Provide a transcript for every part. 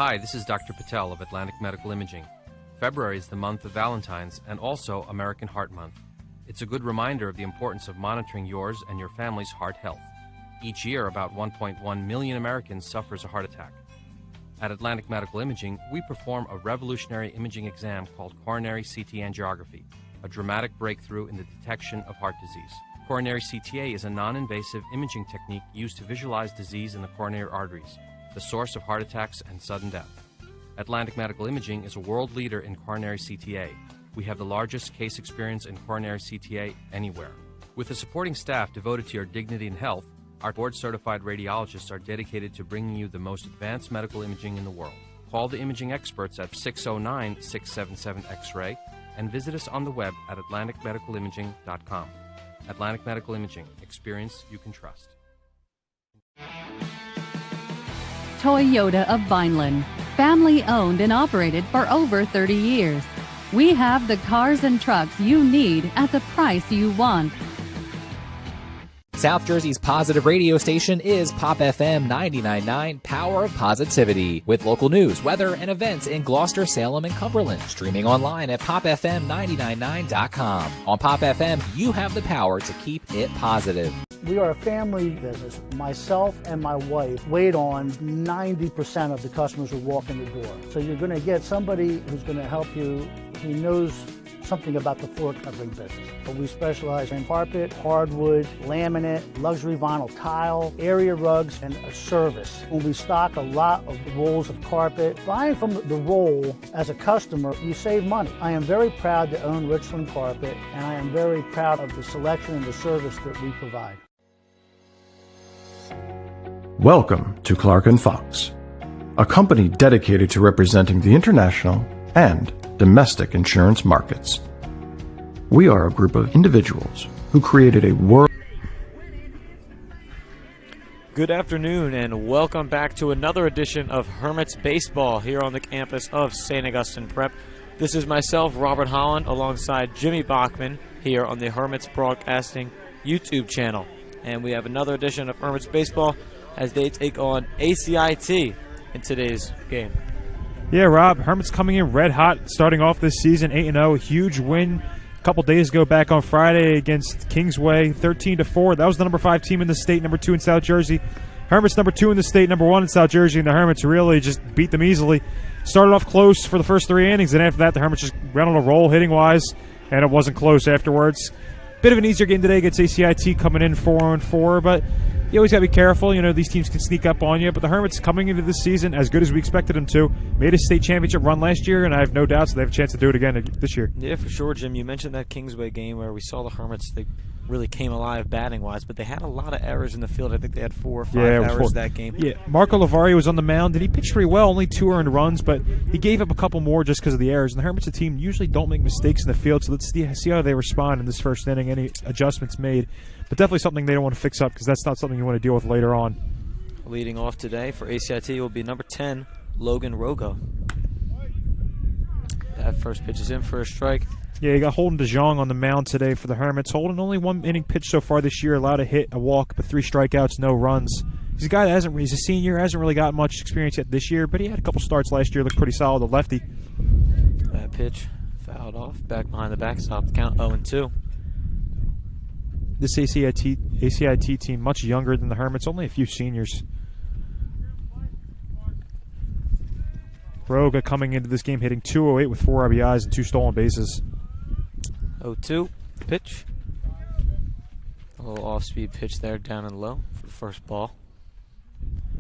Hi, this is Dr. Patel of Atlantic Medical Imaging. February is the month of Valentine's and also American Heart Month. It's a good reminder of the importance of monitoring yours and your family's heart health. Each year, about 1.1 million Americans suffers a heart attack. At Atlantic Medical Imaging, we perform a revolutionary imaging exam called coronary CT angiography, a dramatic breakthrough in the detection of heart disease. Coronary CTA is a non-invasive imaging technique used to visualize disease in the coronary arteries, the source of heart attacks and sudden death. Atlantic Medical Imaging is a world leader in coronary CTA. We have the largest case experience in coronary CTA anywhere. With a supporting staff devoted to your dignity and health, our board-certified radiologists are dedicated to bringing you the most advanced medical imaging in the world. Call the imaging experts at 609-677-X-ray and visit us on the web at atlanticmedicalimaging.com. Atlantic Medical Imaging. Experience you can trust. Toyota of Vineland, family owned and operated for over 30 years. We have the cars and trucks you need at the price you want. South Jersey's positive radio station is Pop FM 99.9, Power of Positivity, with local news, weather, and events in Gloucester, Salem, and Cumberland. Streaming online at popfm999.com. On Pop FM, you have the power to keep it positive. We are a family business. Myself and my wife wait on 90% of the customers who walk in the door. So you're going to get somebody who's going to help you who knows something about the floor covering business. But we specialize in carpet, hardwood, laminate, luxury vinyl tile, area rugs, and a service. When we stock a lot of rolls of carpet, buying from the roll as a customer, you save money. I am very proud to own Richland Carpet, and I am very proud of the selection and the service that we provide. Welcome to Clark & Fox, a company dedicated to representing the international and domestic insurance markets. We are a group of individuals who created a world. Good afternoon and welcome back to another edition of Hermits Baseball here on the campus of St. Augustine Prep. This is myself, Robert Holland, alongside Jimmy Bachman here on the Hermits Broadcasting YouTube channel. And we have another edition of Hermits Baseball as they take on ACIT in today's game. Yeah, Rob, Hermits coming in red hot, starting off this season 8-0, a huge win a couple days ago back on Friday against Kingsway, 13-4. That was the number 5 team in the state, number 2 in South Jersey. Hermits number 2 in the state, number 1 in South Jersey, and the Hermits really just beat them easily. Started off close for the first 3 innings, and after that, the Hermits just ran on a roll hitting-wise, and it wasn't close afterwards. Bit of an easier game today against ACIT coming in 4-4, but you always got to be careful. You know, these teams can sneak up on you, but the Hermits coming into this season as good as we expected them to. Made a state championship run last year, and I have no doubts they have a chance to do it again this year. Yeah, for sure, Jim. You mentioned that Kingsway game where we saw the Hermits. They really came alive batting-wise, but they had a lot of errors in the field. I think they had 4 or 5 errors that game. Yeah, Marco Lavario was on the mound, and he pitched pretty well, only 2 earned runs, but he gave up a couple more just because of the errors. And the Hermits, a team, usually don't make mistakes in the field, so let's see how they respond in this first inning, any adjustments made. But definitely something they don't want to fix up because that's not something you want to deal with later on. Leading off today for ACIT will be number 10, Logan Rogo. That first pitch is in for a strike. Yeah, you got Holden DeJong on the mound today for the Hermits. Holden only 1 inning pitch so far this year, allowed a hit, a walk, but 3 strikeouts, no runs. He's a guy that he's a senior, hasn't really got much experience yet this year, but he had a couple starts last year, looked pretty solid, a lefty. That pitch fouled off, back behind the backstop, count 0-2. This ACIT team, much younger than the Hermits, only a few seniors. Roga coming into this game hitting .208 with 4 RBIs and 2 stolen bases. 0-2, pitch. A little off-speed pitch there, down and low for the first ball.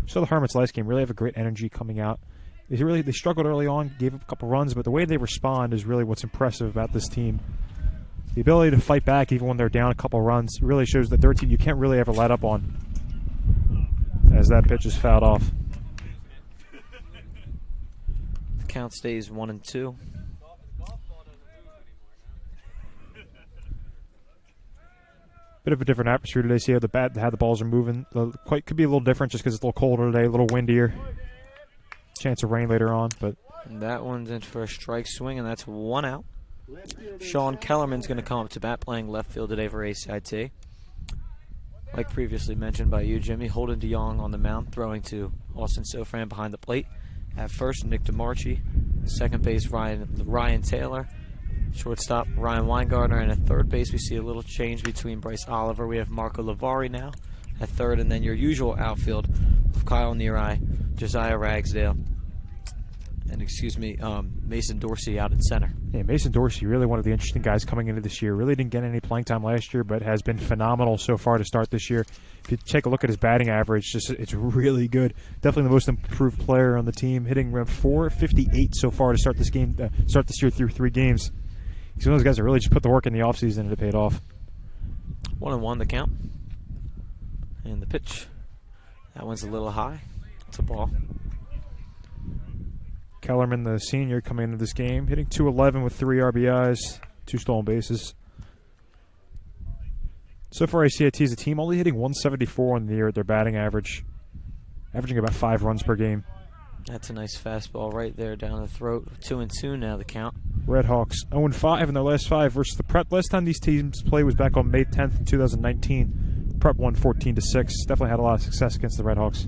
So the Hermits last game really have a great energy coming out. They struggled early on, gave up a couple runs, but the way they respond is really what's impressive about this team. The ability to fight back even when they're down a couple runs really shows that they're a team you can't really ever let up on. As that pitch is fouled off. The count stays 1-2. Bit of a different atmosphere today. See how the balls are moving. Could be a little different just because it's a little colder today, a little windier. Chance of rain later on, but. And that one's in for a strike swing, and that's 1 out. Sean Kellerman's going to come up to bat, playing left field today for ACIT. Like previously mentioned by you, Jimmy, Holden DeJong on the mound, throwing to Austin Sofran behind the plate. At first, Nick DeMarchi. Second base, Ryan Taylor. Shortstop, Ryan Weingartner. And at third base, we see a little change between Bryce Oliver. We have Marco Lavari now at third. And then your usual outfield of Kyle Neary, Josiah Ragsdale, and Mason Dorsey out at center. Yeah, Mason Dorsey, really one of the interesting guys coming into this year. Really didn't get any playing time last year, but has been phenomenal so far to start this year. If you take a look at his batting average, it's really good. Definitely the most improved player on the team, hitting around .458 so far to start this year through 3 games. He's one of those guys that really just put the work in the offseason and it paid off. 1-1 the count. And the pitch. That one's a little high. It's a ball. Kellerman, the senior, coming into this game, hitting .211 with 3 RBIs, 2 stolen bases. So far, ACIT is a team only hitting .174 on the year at their batting average, averaging about 5 runs per game. That's a nice fastball right there down the throat. 2-2 now the count. Redhawks 0-5 in their last 5 versus the Prep. Last time these teams played was back on May 10th in 2019. Prep won 14-6. Definitely had a lot of success against the Redhawks.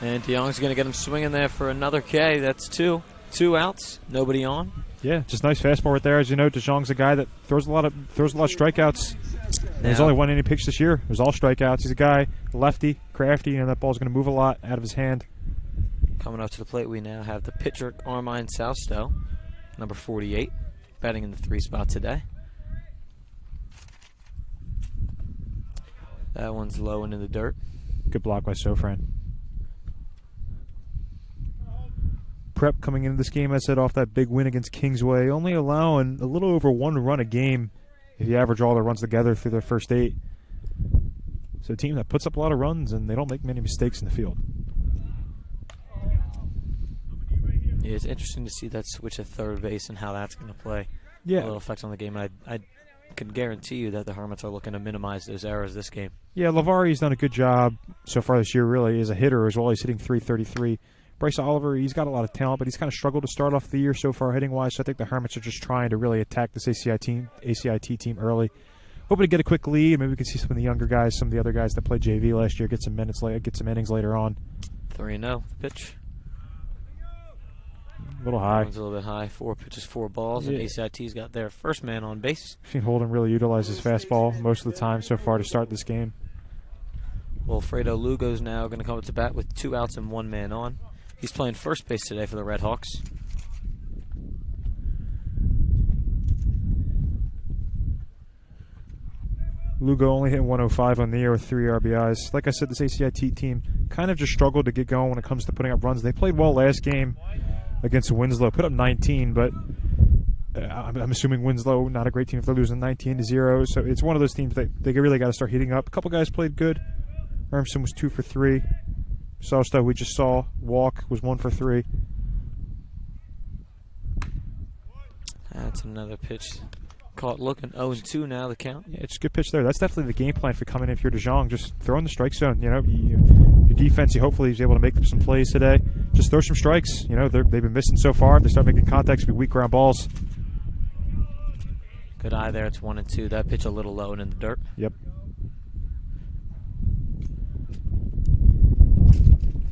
And DeYoung's going to get him swinging there for another K. That's 2. 2 outs. Nobody on. Yeah, just nice fastball right there. As you know, DeJong's a guy that throws a lot of strikeouts. There's only one inning pitch this year. It was all strikeouts. He's a guy, lefty, crafty, and that ball's going to move a lot out of his hand. Coming up to the plate, we now have the pitcher, Armine Southstow, number 48, batting in the 3 spot today. That one's low and in the dirt. Good block by Sofran. Prep coming into this game, I said, off that big win against Kingsway, only allowing a little over 1 run a game if you average all their runs together through their first 8. So a team that puts up a lot of runs and they don't make many mistakes in the field. Yeah, it's interesting to see that switch at third base and how that's going to play a little effect on the game. I can guarantee you that the Hermits are looking to minimize those errors this game. Yeah, Lavari's done a good job so far this year, really, as a hitter as well. He's hitting .333. Bryce Oliver, he's got a lot of talent, but he's kind of struggled to start off the year so far hitting-wise, so I think the Hermits are just trying to really attack this ACIT team early. Hoping to get a quick lead. Maybe we can see some of the younger guys, some of the other guys that played JV last year, get some innings later on. 3-0, pitch. A little high. One's a little bit high. 4 pitches, 4 balls, and ACIT's got their first man on base. I've seen Holden really utilize his fastball most of the time so far to start this game. Wilfredo Lugo's now going to come up to bat with 2 outs and 1 man on. He's playing first base today for the Redhawks. Lugo only hit 105 on the year with 3 RBIs. Like I said, this ACIT team kind of just struggled to get going when it comes to putting up runs. They played well last game against Winslow, put up 19, but I'm assuming Winslow, not a great team if they're losing 19-0. So it's one of those teams that they really got to start heating up. A couple guys played good. Ermson was 2 for 3. Southstow, we just saw, walk, was 1 for 3. That's another pitch. Caught looking 0-2 now, the count. Yeah, it's a good pitch there. That's definitely the game plan for coming in if you're DeJong. Just throw in the strike zone. You know, your defense, you hopefully is able to make some plays today. Just throw some strikes. You know, they've been missing so far. If they start making contacts, be weak ground balls. Good eye there. It's 1-2. That pitch a little low and in the dirt. Yep.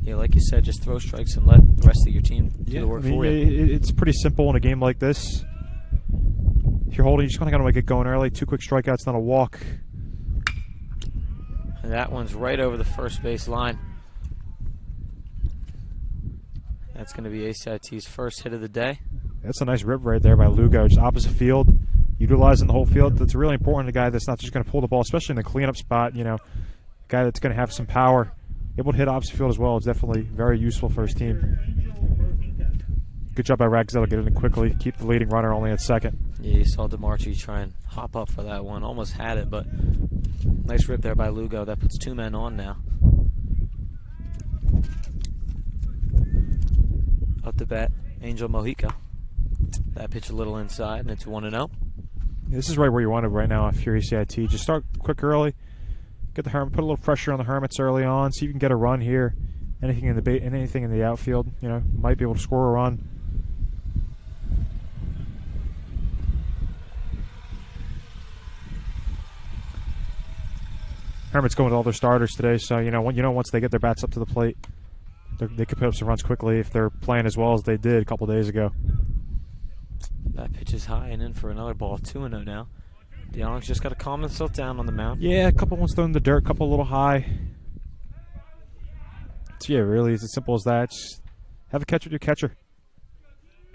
Yeah, like you said, just throw strikes and let the rest of your team do the work for you. It's pretty simple in a game like this. If you're holding, you just kind of got to get going early. 2 quick strikeouts, not a walk. And that one's right over the first base line. That's going to be ACIT's first hit of the day. That's a nice rip right there by Lugo, just opposite field, utilizing the whole field. That's really important, a guy that's not just going to pull the ball, especially in the cleanup spot, you know, a guy that's going to have some power. Able to hit opposite field as well is definitely very useful for his team. Good job by Ragsdale to get it in quickly, keep the leading runner only at second. Yeah, you saw DeMarchi try and hop up for that one. Almost had it, but nice rip there by Lugo. That puts 2 men on now. Up to bat, Angel Mojica. That pitch a little inside, and it's 1-0. This is right where you want it right now if you're ACIT. Just start quick early. Get the Hermit, put a little pressure on the Hermits early on. See if you can get a run here. Anything in the outfield, you know, might be able to score a run. Hermits going with all their starters today, so once they get their bats up to the plate, they could put up some runs quickly if they're playing as well as they did a couple days ago. That pitch is high and in for another ball. 2-0 now. DeYoung's just got to calm himself down on the mound. Yeah, a couple ones thrown in the dirt, a couple a little high. So yeah, really, it's as simple as that. Just have a catcher with your catcher.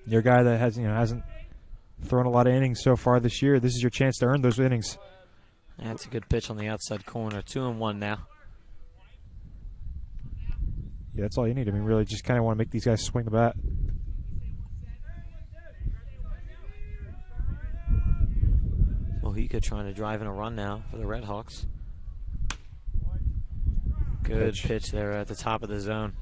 You're a guy that hasn't thrown a lot of innings so far this year. This is your chance to earn those innings. That's a good pitch on the outside corner. 2-1 now. Yeah, that's all you need. I mean, really, just kind of want to make these guys swing the bat. Mojica trying to drive in a run now for the Red Hawks. Good pitch there at the top of the zone.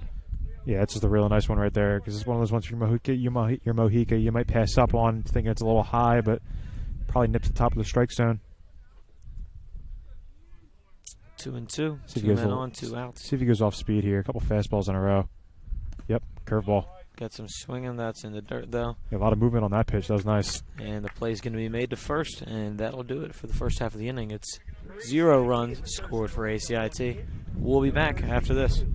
Yeah, that's just a really nice one right there, because it's one of those ones for your Mojica you might pass up on thinking it's a little high, but probably nips the top of the strike zone. 2-2. 2 men on, 2 outs. See if he goes off speed here. A couple fastballs in a row. Yep, curveball. Got some swinging. That's in the dirt, though. Yeah, a lot of movement on that pitch. That was nice. And the play's going to be made to first, and that'll do it for the first half of the inning. It's 0 runs scored for ACIT. We'll be back after this.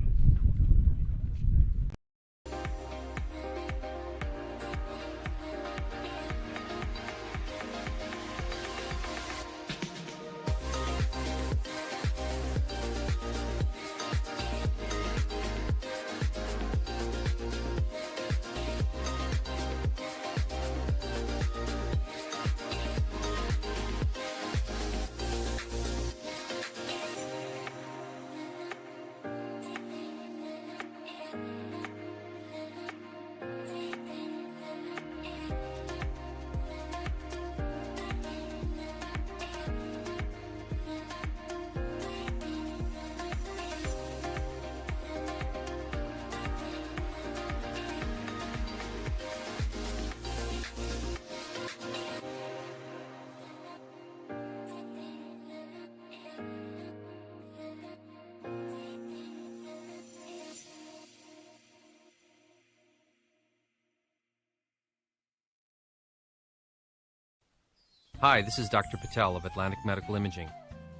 Hi, this is Dr. Patel of Atlantic Medical Imaging.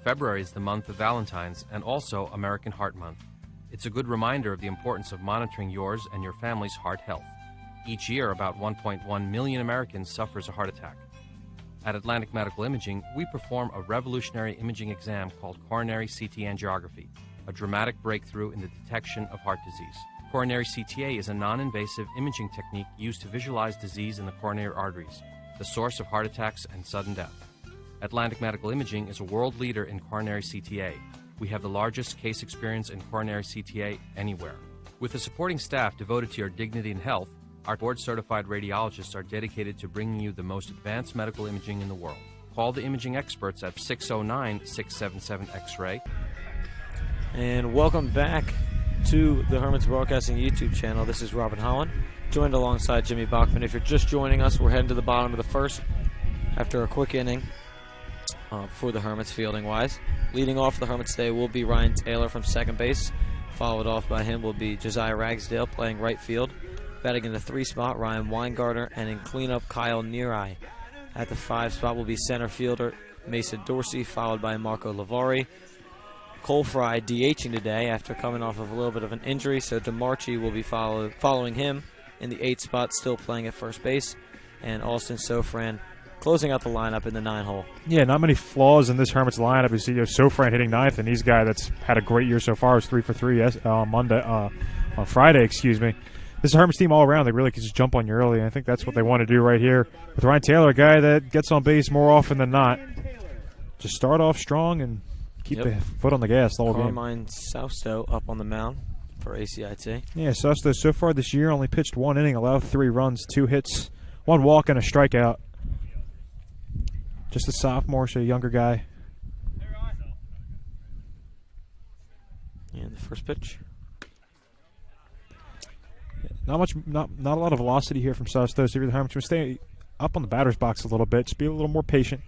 February is the month of Valentine's and also American Heart Month. It's a good reminder of the importance of monitoring yours and your family's heart health. Each year, about 1.1 million Americans suffers a heart attack. At Atlantic Medical Imaging, we perform a revolutionary imaging exam called coronary CT angiography, a dramatic breakthrough in the detection of heart disease. Coronary CTA is a non-invasive imaging technique used to visualize disease in the coronary arteries, the source of heart attacks and sudden death. Atlantic Medical Imaging is a world leader in coronary CTA. We have the largest case experience in coronary CTA anywhere. With a supporting staff devoted to your dignity and health, our board-certified radiologists are dedicated to bringing you the most advanced medical imaging in the world. Call the imaging experts at 609-677-X-ray. And welcome back to the Hermits Broadcasting YouTube channel. This is Robert Holland, joined alongside Jimmy Bachman. If you're just joining us, we're heading to the bottom of the first after a quick inning for the Hermits fielding-wise. Leading off the Hermits today will be Ryan Taylor from second base. Followed off by him will be Josiah Ragsdale playing right field. Batting in the 3 spot, Ryan Weingarter, and in cleanup, Kyle Neary. At the 5 spot will be center fielder Mason Dorsey, followed by Marco Lavari. Cole Fry DHing today after coming off of a little bit of an injury, so DeMarchi will be following him in the 8 spot, still playing at first base. And Austin Sofran closing out the lineup in the 9-hole. Yeah, not many flaws in this Hermits lineup. You see Sofran hitting 9th, and he's a guy that's had a great year so far. He's 3 for 3 on Friday, excuse me. This is a Hermits team all around. They really can just jump on you early, and I think that's what they want to do right here. With Ryan Taylor, a guy that gets on base more often than not. Just start off strong and keep the foot on the gas the whole game. Carmine Sausto up on the mound for ACIT. Yeah, Sausto so far this year only pitched 1 inning, allowed 3 runs, 2 hits, 1 walk, and a strikeout. Just a sophomore, so a younger guy. And the first pitch. Not a lot of velocity here from Sausto. So the Hermits will stay up on the batter's box a little bit. Just be a little more patient.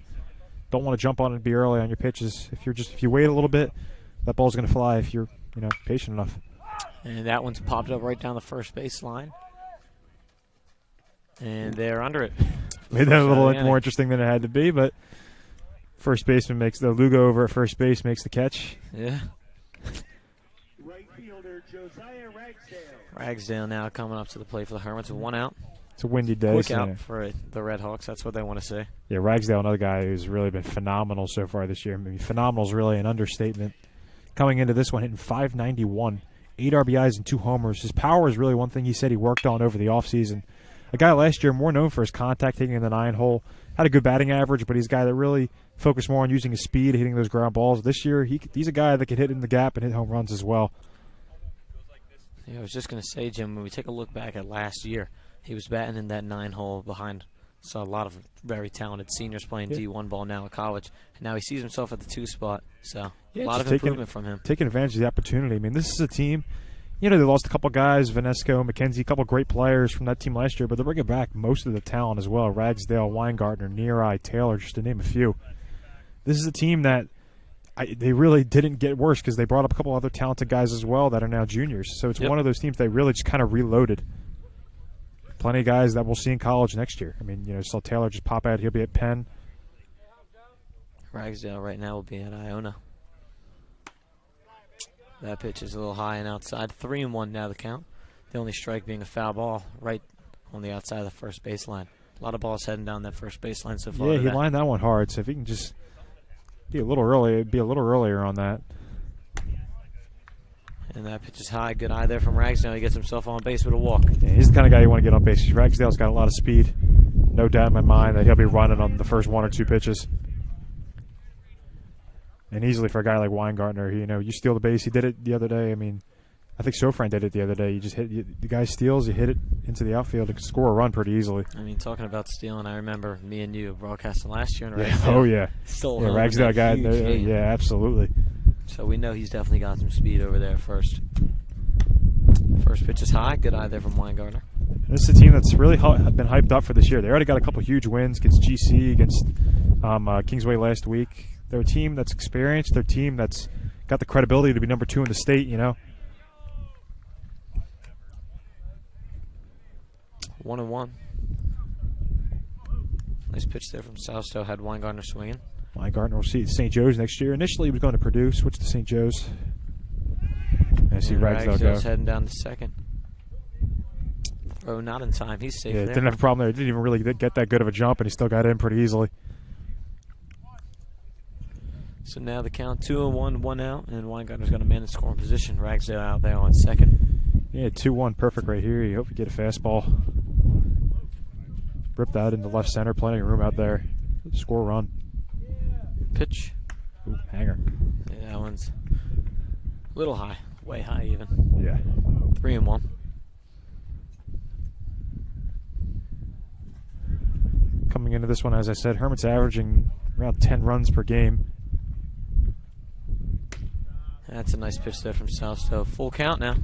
Don't want to jump on it and be early on your pitches. If you wait a little bit, that ball's going to fly if you're patient enough. And that one's popped up right down the first base line. And they're under it. Made that a little more interesting than it had to be, but First baseman makes the Lugo over at first base, makes the catch. Yeah. Ragsdale now coming up to the plate for the Hermits with 1 out. It's a windy day. Quick so out for the Red Hawks. That's what they want to say. Yeah, Ragsdale, another guy who's really been phenomenal so far this year. I mean, phenomenal is really an understatement. Coming into this one, hitting .591, 8 RBIs and 2 homers. His power is really one thing he said he worked on over the offseason. A guy last year more known for his contact, hitting in the 9-hole. Had a good batting average, but he's a guy that really focused more on using his speed, hitting those ground balls. This year, he's a guy that can hit in the gap and hit home runs as well. Yeah, I was just going to say, Jim, when we take a look back at last year, he was batting in that 9-hole behind. Saw a lot of very talented seniors playing D1 ball now at college. And now he sees himself at the 2 spot. So a lot of improvement from him. Taking advantage of the opportunity. I mean, this is a team, they lost a couple guys, Vanesco, McKenzie, a couple great players from that team last year, but they're bringing back most of the talent as well. Ragsdale, Weingartner, Neareye, Taylor, just to name a few. This is a team that they really didn't get worse because they brought up a couple other talented guys as well that are now juniors. So it's one of those teams they really just kind of reloaded. Plenty of guys that we'll see in college next year. I mean, saw Taylor just pop out. He'll be at Penn. Ragsdale right now will be at Iona. That pitch is a little high and outside. 3-1 now the count. The only strike being a foul ball right on the outside of the first baseline. A lot of balls heading down that first baseline so far. Yeah, he lined that one hard. So if he can just be a little early, it'd be a little earlier on that. And that pitch is high. Good eye there from Ragsdale. He gets himself on base with a walk. Yeah, he's the kind of guy you want to get on base. Ragsdale's got a lot of speed. No doubt in my mind that he'll be running on the first 1 or 2 pitches. And easily for a guy like Weingartner, you steal the base. He did it the other day. I mean, I think Sofran did it the other day. You just the guy steals, you hit it into the outfield, and can score a run pretty easily. I mean, talking about stealing, I remember me and you broadcasting last year. And Ragsdale, oh yeah, stole Ragsdale guy. Yeah, absolutely. So we know he's definitely got some speed over there first. First pitch is high. Good eye there from Weingartner. This is a team that's really been hyped up for this year. They already got a couple huge wins against GC, against Kingsway last week. They're a team that's experienced. They're a team that's got the credibility to be number 2 in the state, 1-1. Nice pitch there from Southstowe. Had Weingartner swinging. Weingartner will see St. Joe's next year. Initially, he was going to Purdue, switch to St. Joe's. I see Ragsdale go. Heading down to second. Throw not in time. He's safe there. Didn't have a problem there. Didn't even really get that good of a jump, and he still got in pretty easily. So now the count 2-1, 1 out, and Weingartner's got a man in scoring position. Ragsdale out there on second. Yeah, 2-1, perfect right here. You hope you get a fastball. Rip that into left center, plenty of room out there. Score run. Pitch. Ooh, hanger. Yeah, that one's a little high, way high even. Yeah. 3-1. Coming into this one, as I said, Hermits averaging around 10 runs per game. That's a nice pitch there from Southstowe. Full count now.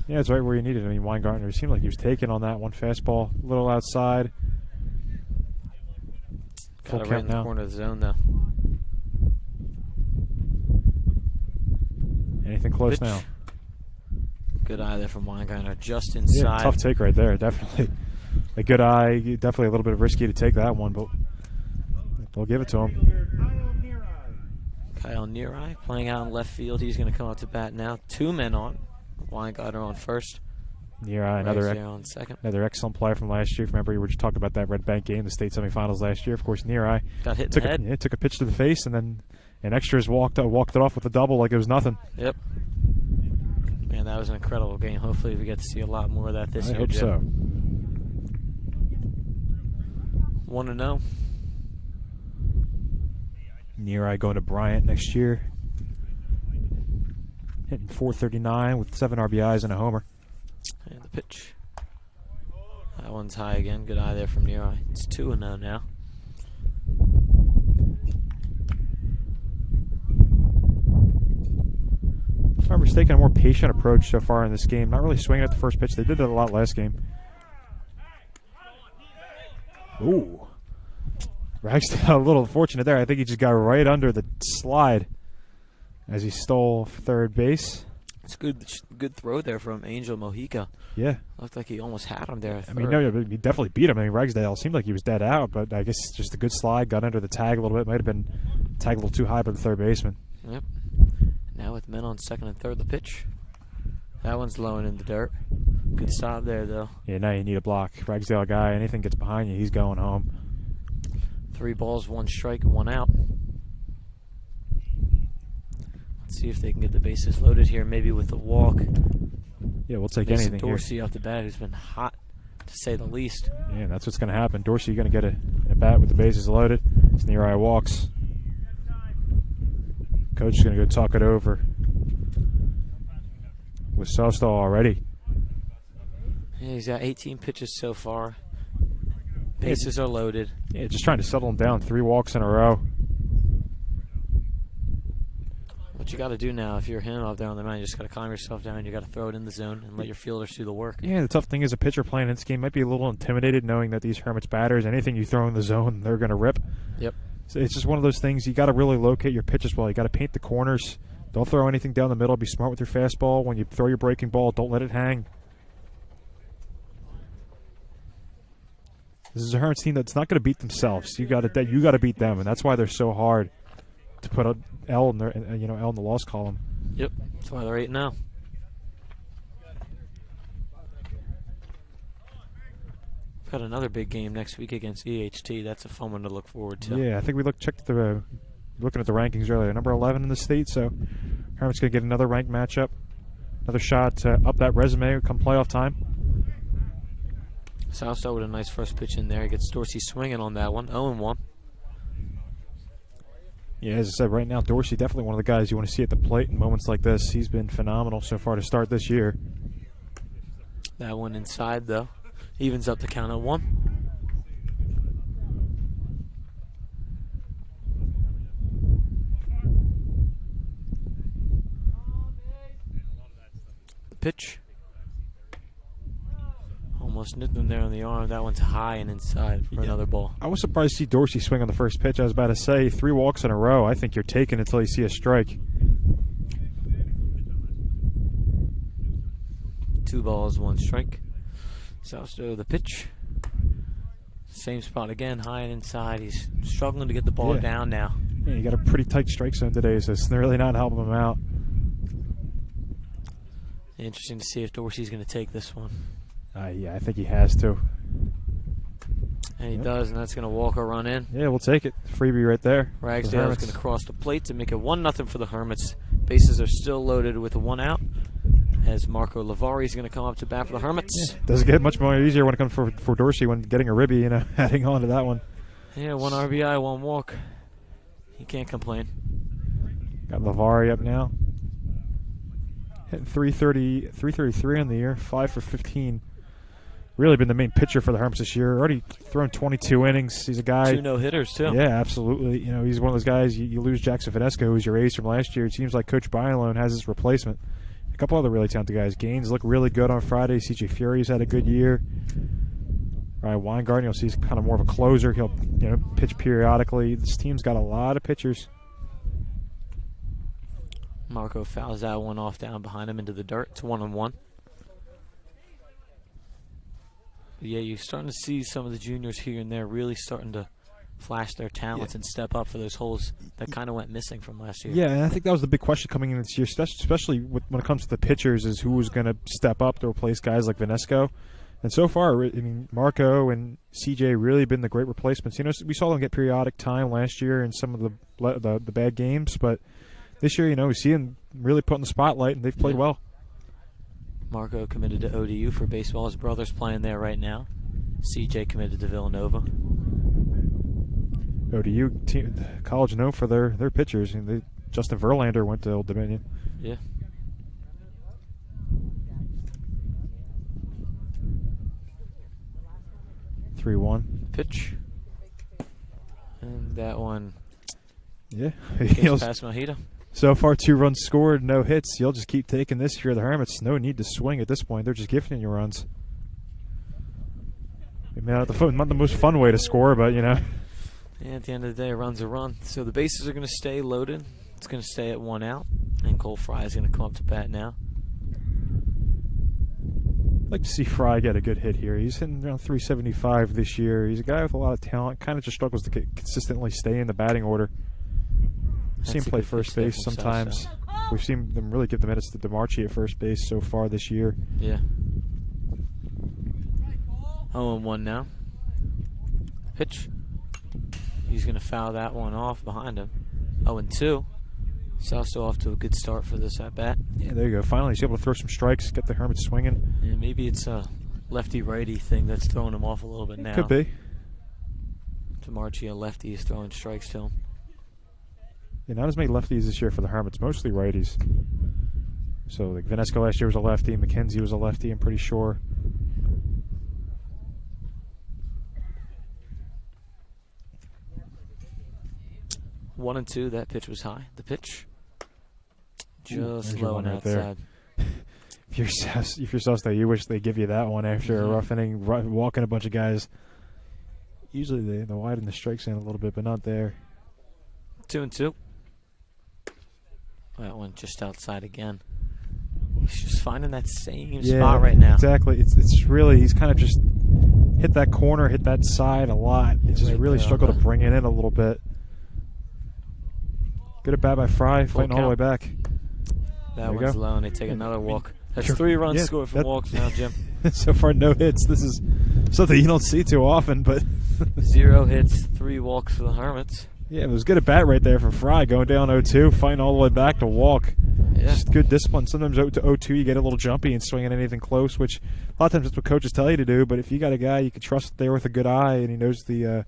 Yeah, it's right where you need it. I mean, Weingartner seemed like he was taking on that one fastball, a little outside. Got it right in the corner of the zone, though. Anything close pitch. now? Good eye there from Weingartner, just inside. Yeah, tough take right there, definitely. A good eye, definitely a little bit risky to take that one, but they'll give it to him. Kyle Neareye playing out in left field. He's going to come out to bat now. 2 men on. Weingartner on first. Neareye, on second. Another excellent player from last year. Remember, we were just talking about that Red Bank game, the state semifinals last year. Of course, Neareye got hit in the head. Took a pitch to the face, and then extras walked it off with a double like it was nothing. Yep. Man, that was an incredible game. Hopefully we get to see a lot more of that this year. I hope so. 1-0. Neareye going to Bryant next year. Hitting .439 with 7 RBIs and a homer. And the pitch. That one's high again. Good eye there from Neareye. It's 2-0 now. Farmers taking a more patient approach so far in this game. Not really swinging at the first pitch. They did that a lot last game. Ooh. Ragsdale a little fortunate there. I think he just got right under the slide as he stole third base. It's good throw there from Angel Mojica. Yeah. Looked like he almost had him there. I mean, no, he definitely beat him. I mean, Ragsdale seemed like he was dead out, but I guess just a good slide, got under the tag a little bit. Might have been Tag a little too high by the third baseman. Yep. Now with men on second and third, the pitch. That one's low and in the dirt. Good stop there, though. Yeah, now you need a block. Ragsdale guy, anything gets behind you, he's going home. 3 balls, 1 strike, and 1 out. Let's see if they can get the bases loaded here, maybe with a walk. Yeah, we'll take Mason anything Dorsey here. off the bat, who's been hot, to say the least. Yeah, that's what's going to happen. Dorsey going to get a bat with the bases loaded. It's near eye walks. Coach is going to go talk it over with Sostal already. Yeah, he's got 18 pitches so far. Bases are loaded. Yeah, just trying to settle him down. 3 walks in a row. What you got to do now, if you're him out there on the mound, you just got to calm yourself down. You got to throw it in the zone and let your fielders do the work. Yeah, the tough thing is a pitcher playing in this game might be a little intimidated knowing that these Hermits batters, anything you throw in the zone, they're going to rip. Yep. So it's just one of those things. You got to really locate your pitches well. You got to paint the corners. Don't throw anything down the middle. Be smart with your fastball. When you throw your breaking ball, don't let it hang. This is a Hermits team that's not going to beat themselves. You got to beat them, and that's why they're so hard to put a L in their, L in the loss column. Yep. That's why they're 8-0. Got another big game next week against EHT. That's a fun one to look forward to. Yeah, I think we looking at the rankings earlier. Number 11 in the state, so Hermit's going to get another ranked matchup. Another shot to up that resume come playoff time. Southside with a nice first pitch in there. He gets Dorsey swinging on that one. 0-1. Yeah, as I said, right now, Dorsey definitely one of the guys you want to see at the plate in moments like this. He's been phenomenal so far to start this year. That one inside, though. Evens up the count at 1. The pitch. Almost nipped him there on the arm. That one's high and inside for another ball. I was surprised to see Dorsey swing on the first pitch. I was about to say 3 walks in a row. I think you're taking until you see a strike. 2 balls, 1 strike. Southstow the pitch. Same spot again, high and inside. He's struggling to get the ball down now. Yeah, you got a pretty tight strike zone today, so it's really not helping him out. Interesting to see if Dorsey's going to take this one. Yeah, I think he has to. And he does, and that's going to walk a run in. Yeah, we'll take it. Freebie right there. Ragsdale's going to cross the plate to make it 1-0 for the Hermits. Bases are still loaded with a 1 out. As Marco Lavari is going to come up to bat for the Hermits. Yeah, doesn't get much more easier when it comes for Dorsey when getting a ribby, adding on to that one. Yeah, 1 RBI, 1 walk. He can't complain. Got Lavari up now. Hitting 333 on the year, 5 for 15. Really been the main pitcher for the Hermits this year. Already thrown 22 innings. He's a guy. 2 no-hitters, too. Yeah, absolutely. He's one of those guys, you lose Jackson Finesco, who's your ace from last year. It seems like Coach Byalone has his replacement. A couple other really talented guys. Gaines looked really good on Friday. CJ Fury's had a good year. Ryan Weingarten, you'll see he's kind of more of a closer. He'll pitch periodically. This team's got a lot of pitchers. Marco fouls that one off down behind him into the dirt. It's 1-1. Yeah, you're starting to see some of the juniors here and there really starting to flash their talents and step up for those holes that kind of went missing from last year. Yeah, and I think that was the big question coming in this year, especially when it comes to the pitchers, is who was going to step up to replace guys like Vinesco. And so far, I mean, Marco and CJ really been the great replacements. We saw them get periodic time last year in some of the bad games, but this year, we see them really put in the spotlight, and they've played well. Marco committed to ODU for baseball. His brother's playing there right now. CJ committed to Villanova. ODU team, college known for their pitchers. Justin Verlander went to Old Dominion. Yeah. Pitch. And that one gets past Mojito. So far, 2 runs scored, no hits. You'll just keep taking this if you're the Hermits. No need to swing at this point. They're just gifting you runs. Not the most fun way to score, but Yeah, at the end of the day, a run's a run. So the bases are going to stay loaded. It's going to stay at 1 out. And Cole Fry is going to come up to bat now. I'd like to see Fry get a good hit here. He's hitting around 375 this year. He's a guy with a lot of talent. Kind of just struggles to consistently stay in the batting order. We've seen him play first base sometimes. We've seen them really give the minutes to DeMarchi at first base so far this year. Yeah. 0-1 now. Pitch. He's going to foul that one off behind him. 0-2. South still off to a good start for this at bat. Yeah, there you go. Finally, he's able to throw some strikes, get the Hermits swinging. Yeah, maybe it's a lefty-righty thing that's throwing him off a little bit now. Could be. DeMarchi, a lefty, is throwing strikes to him. Yeah, not as many lefties this year for the Hermits, mostly righties. So, like, Vanesco last year was a lefty, McKenzie was a lefty, I'm pretty sure. One and two, that pitch was high. The pitch, just low low and and outside. If you're sus, though, you wish they give you that one after a rough inning, walking a bunch of guys. Usually they widen the strike zone a little bit, but not there. 2-2. That one just outside again. He's just finding that same spot right now. Exactly. It's really, he's kind of just hit that corner, hit that side a lot. It's just right really there struggled to bring it in a little bit. Good at bat by Fry, fighting all the way back. That one's low, and they take another walk. That's 3 runs scored from walks now, Jim. So far, no hits. This is something you don't see too often, but 0 hits, 3 walks for the Hermits. Yeah, it was good at bat right there from Fry, going down 0-2, fighting all the way back to walk. Yeah. Just good discipline. Sometimes 0-2, you get a little jumpy and swinging anything close, which a lot of times that's what coaches tell you to do. But if you got a guy you can trust there with a good eye and he knows the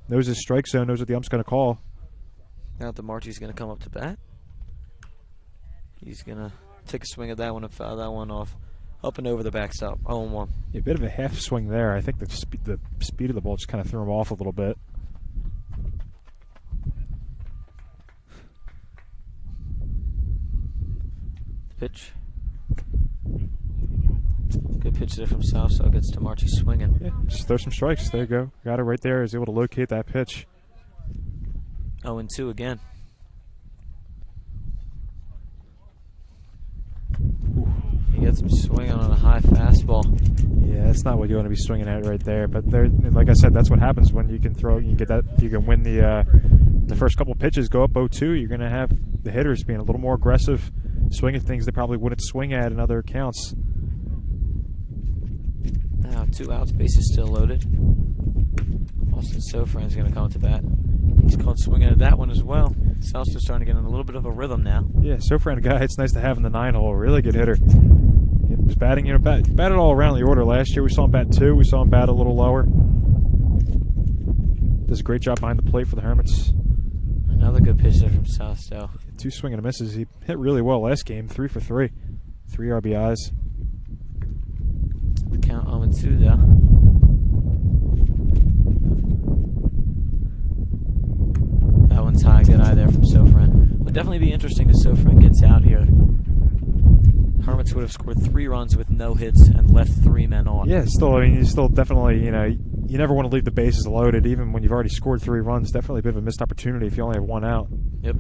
knows his strike zone, knows what the ump's going to call. Now DeMarchi's going to come up to bat. He's going to take a swing at that one and foul that one off. Up and over the backstop, 0-1. Yeah, a bit of a half swing there. I think the speed of the ball just kind of threw him off a little bit. Pitch. Good pitch there from South, so it gets DeMarchi swinging. Yeah, just throw some strikes. There you go. Got it right there. Is able to locate that pitch. 0-2 again. He gets him swinging on a high fastball. Yeah, that's not what you want to be swinging at right there. But there, like I said, that's what happens when you can throw. You can get that. You can win the first couple pitches. Go up 0-2. You're going to have the hitters being a little more aggressive, swinging things they probably wouldn't swing at in other accounts. Now 2 outs, bases still loaded. Austin Sofran's going to come to bat. He's caught swinging at that one as well. South's just starting to get in a little bit of a rhythm now. Yeah, Sofran, a guy it's nice to have in the 9-hole. Really good hitter. He was batting, batted all around the order last year. We saw him bat 2. We saw him bat a little lower. Does a great job behind the plate for the Hermits. Another good pitch there from South, so. 2 swing and misses. He hit really well last game. 3 for 3. 3 RBIs. Count 0-2 though. That one's high. Good eye there from Sofran. Would definitely be interesting if Sofran gets out here. Hermits would have scored 3 runs with no hits and left 3 men on. Yeah, still, I mean, you still definitely, you never want to leave the bases loaded, even when you've already scored 3 runs. Definitely a bit of a missed opportunity if you only have 1 out. Yep.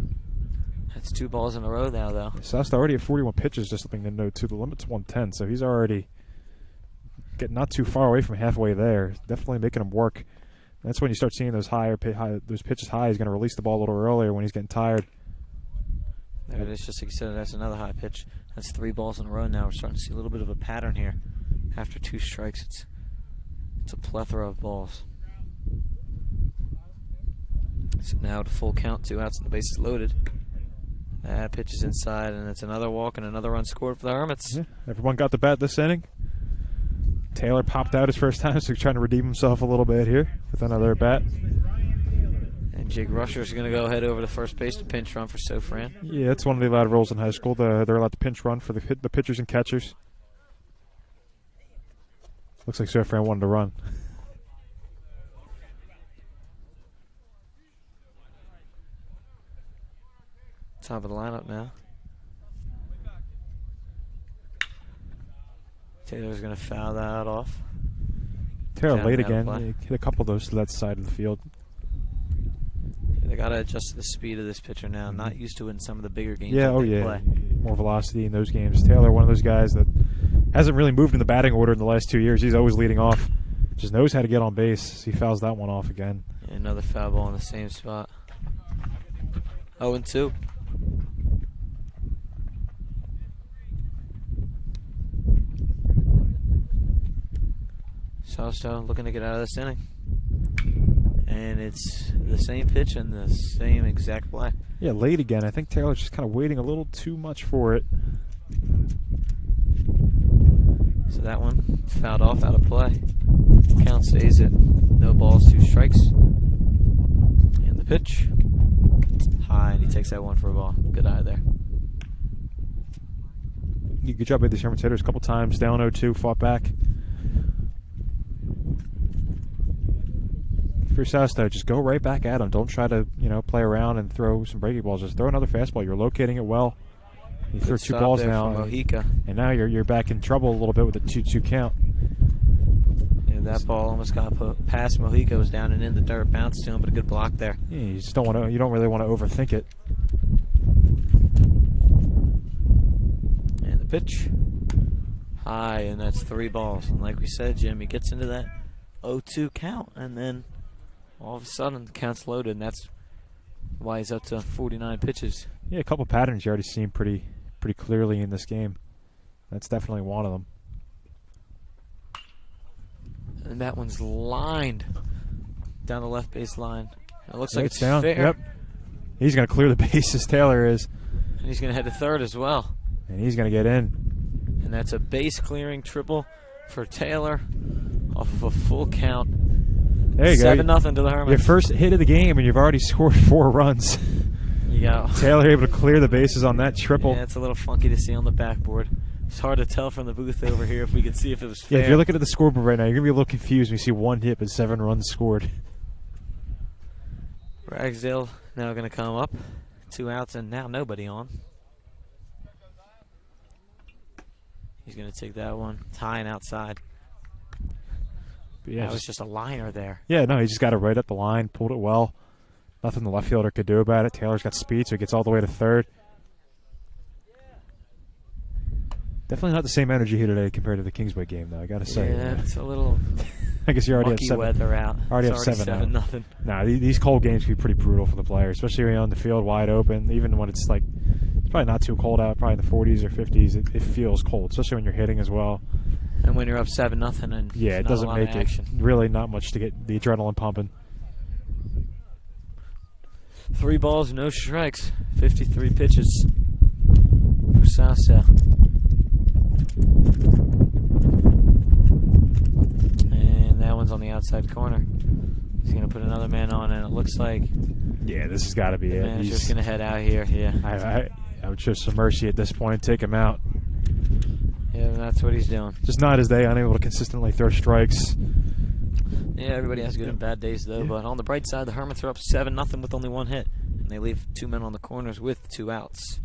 That's 2 balls in a row now, though. South's already at 41 pitches, just something to note, too. The limit's 110, so he's already getting not too far away from halfway there. Definitely making him work. That's when you start seeing those those pitches high. He's going to release the ball a little earlier when he's getting tired. There it is, just like you said, that's another high pitch. That's 3 balls in a row now. We're starting to see a little bit of a pattern here. After 2 strikes, it's a plethora of balls. So now at a full count, 2 outs and the bases loaded. That pitch is inside, and it's another walk and another run scored for the Hermits. Yeah, everyone got the bat this inning. Taylor popped out his first time, so he's trying to redeem himself a little bit here with another bat. And Jake Rusher's going to go head over to first base to pinch run for Sofran. Yeah, it's one of the allowed rules in high school. They're allowed to pinch run for the pitchers and catchers. Looks like Sofran wanted to run. Top of the lineup now. Taylor's going to foul that off. Taylor late again. He hit a couple of those to that side of the field. Yeah, they got to adjust the speed of this pitcher now. Not used to it in some of the bigger games. Yeah, play. More velocity in those games. Taylor, one of those guys that hasn't really moved in the batting order in the last 2 years. He's always leading off. Just knows how to get on base. He fouls that one off again. Yeah, another foul ball in the same spot. 0-2. So looking to get out of this inning. And it's the same pitch and the same exact play. Yeah, late again. I think Taylor's just kind of waiting a little too much for it. So that one fouled off, out of play. Count stays at no balls, 2 strikes. And the pitch. High, and he takes that one for a ball. Good eye there. Good job by the Hermits hitters a couple times. Down 0-2, fought back. For yourself, though, just go right back at him. Don't try to, play around and throw some breaking balls. Just throw another fastball. You're locating it well. You threw 2 balls now, and now you're back in trouble a little bit with a 2-2 count. Yeah, that ball almost got put past Mojica. It was down and in the dirt, bounced to him, but a good block there. Yeah, you just don't want to. You don't really want to overthink it. And the pitch, high, and that's 3 balls. And like we said, Jim, he gets into that 0-2 count, and then all of a sudden the count's loaded, and that's why he's up to 49 pitches. Yeah, a couple patterns you already seen pretty clearly in this game. That's definitely one of them. And that one's lined down the left base line. It looks like it's down. fair. Yep. He's going to clear the bases, Taylor is. And he's going to head to third as well. And he's going to get in. And that's a base clearing triple for Taylor off of a full count. There you go. 7-0 to the Hermits. Your first hit of the game, and you've already scored 4 runs. You go. Taylor able to clear the bases on that triple. Yeah, it's a little funky to see on the backboard. It's hard to tell from the booth over here if we could see if it was fair. Yeah, if you're looking at the scoreboard right now, you're going to be a little confused when you see 1 hit but 7 runs scored. Ragsdale now going to come up. 2 outs and now nobody on. He's going to take that one. Tying outside. Yeah, that was just a liner there. Yeah, no, he just got it right up the line, pulled it well. Nothing the left fielder could do about it. Taylor's got speed, so he gets all the way to third. Definitely not the same energy here today compared to the Kingsway game, though, I got to say. Yeah, it's a little I guess you already have 7. weather out. Already it's have 7 out. 7-0. Nah, these cold games can be pretty brutal for the players, especially when you're on the field wide open. Even when it's it's probably not too cold out, probably in the 40s or 50s, it feels cold, especially when you're hitting as well. And when you're up 7-0 and yeah, it doesn't make it really not much to get the adrenaline pumping. 3 balls, no strikes, 53 pitches for Southside. And that one's on the outside corner. He's going to put another man on, and it looks like yeah, this has got to be the it. manager's going to head out here. Yeah, I would show some mercy at this point, take him out. Yeah, that's what he's doing. Just not his day, unable to consistently throw strikes. Yeah, everybody has good and bad days, though. Yeah. But on the bright side, the Hermits are up 7-0 with only 1 hit. And they leave 2 men on the corners with 2 outs.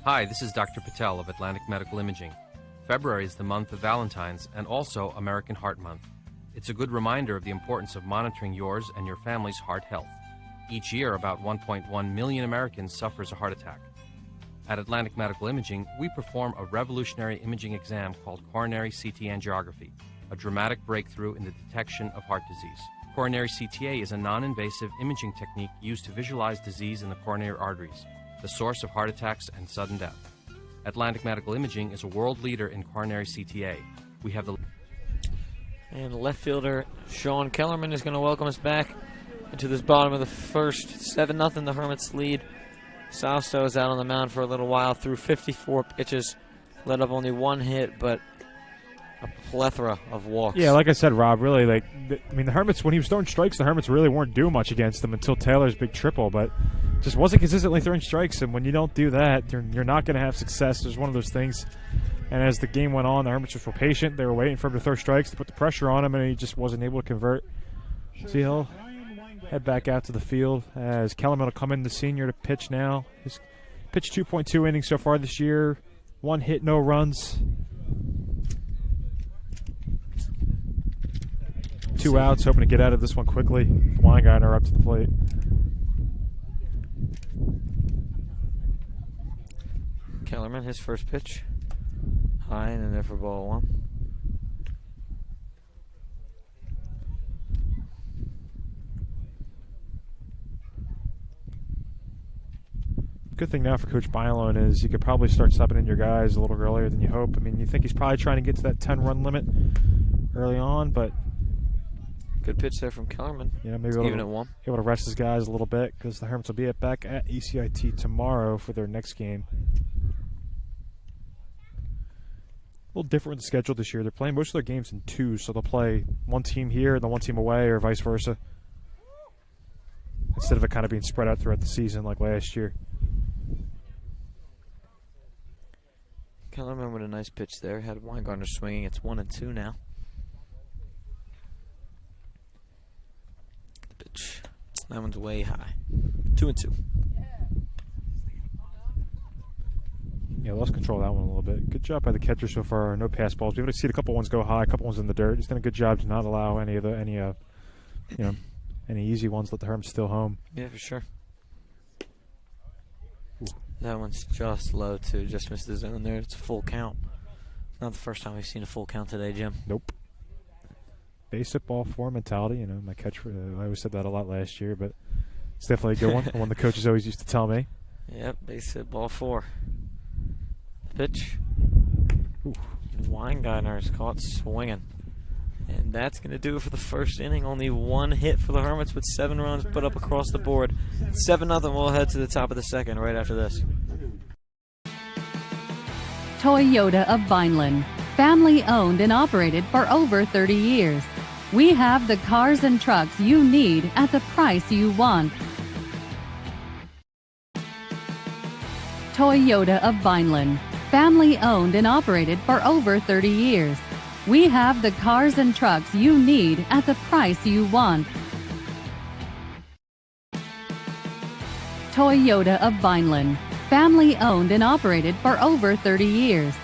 Hi, this is Dr. Patel of Atlantic Medical Imaging. February is the month of Valentine's and also American Heart Month. It's a good reminder of the importance of monitoring yours and your family's heart health. Each year, about 1.1 million Americans suffers a heart attack. At Atlantic Medical Imaging, we perform a revolutionary imaging exam called coronary CT angiography, a dramatic breakthrough in the detection of heart disease. Coronary CTA is a non-invasive imaging technique used to visualize disease in the coronary arteries, the source of heart attacks and sudden death. Atlantic Medical Imaging is a world leader in coronary CTA. We have the... And left fielder Sean Kellerman is going to welcome us back into this bottom of the first. 7-0 the Hermits lead. Salsto is out on the mound for a little while, threw 54 pitches, let up only 1 hit, but a plethora of walks. Yeah, like I said, Rob, really, the Hermits, when he was throwing strikes, the Hermits really weren't doing much against them until Taylor's big triple, but just wasn't consistently throwing strikes, and when you don't do that, you're not going to have success. There's one of those things. And as the game went on, the Hermits just were patient. They were waiting for him to throw strikes to put the pressure on him, and he just wasn't able to convert. So he'll head back out to the field as Kellerman will come in, the senior, to pitch now. He's pitched 2.2 innings so far this year. 1 hit, no runs. 2 outs, hoping to get out of this one quickly. Weingartner up to the plate. Kellerman, his first pitch. High and in there for ball 1. Good thing now for Coach Byron is you could probably start subbing in your guys a little earlier than you hope. I mean, you think he's probably trying to get to that 10-run limit early on, but good pitch there from Kellerman. Yeah, maybe even at 1. Able to rest his guys a little bit because the Hermits will be back at ACIT tomorrow for their next game. A little different with the schedule this year. They're playing most of their games in 2, so they'll play one team here and then one team away, or vice versa, instead of it kind of being spread out throughout the season like last year. Kellerman with a nice pitch there. Had Weingartner swinging. It's 1-2 now. The pitch. That one's way high. 2-2. Yeah, lost control of that one a little bit. Good job by the catcher so far. No pass balls. We've seen a couple ones go high, a couple ones in the dirt. He's done a good job to not allow any easy ones. Let the Hermits still home. Yeah, for sure. Ooh. That one's just low too. Just missed the zone there. It's a full count. Not the first time we've seen a full count today, Jim. Nope. Basic ball 4 mentality. My catchphrase. I always said that a lot last year, but it's definitely a good one. One the coaches always used to tell me. Yep, basic ball 4. Pitch. Ooh. Weingartner is caught swinging. And that's going to do it for the first inning. Only 1 hit for the Hermits with 7 runs put up across the board. 7-0. We'll head to the top of the second right after this. Toyota of Vineland. Family owned and operated for over 30 years. We have the cars and trucks you need at the price you want. Toyota of Vineland. Family owned and operated for over 30 years. We have the cars and trucks you need at the price you want. Toyota of Vineland. Family owned and operated for over 30 years.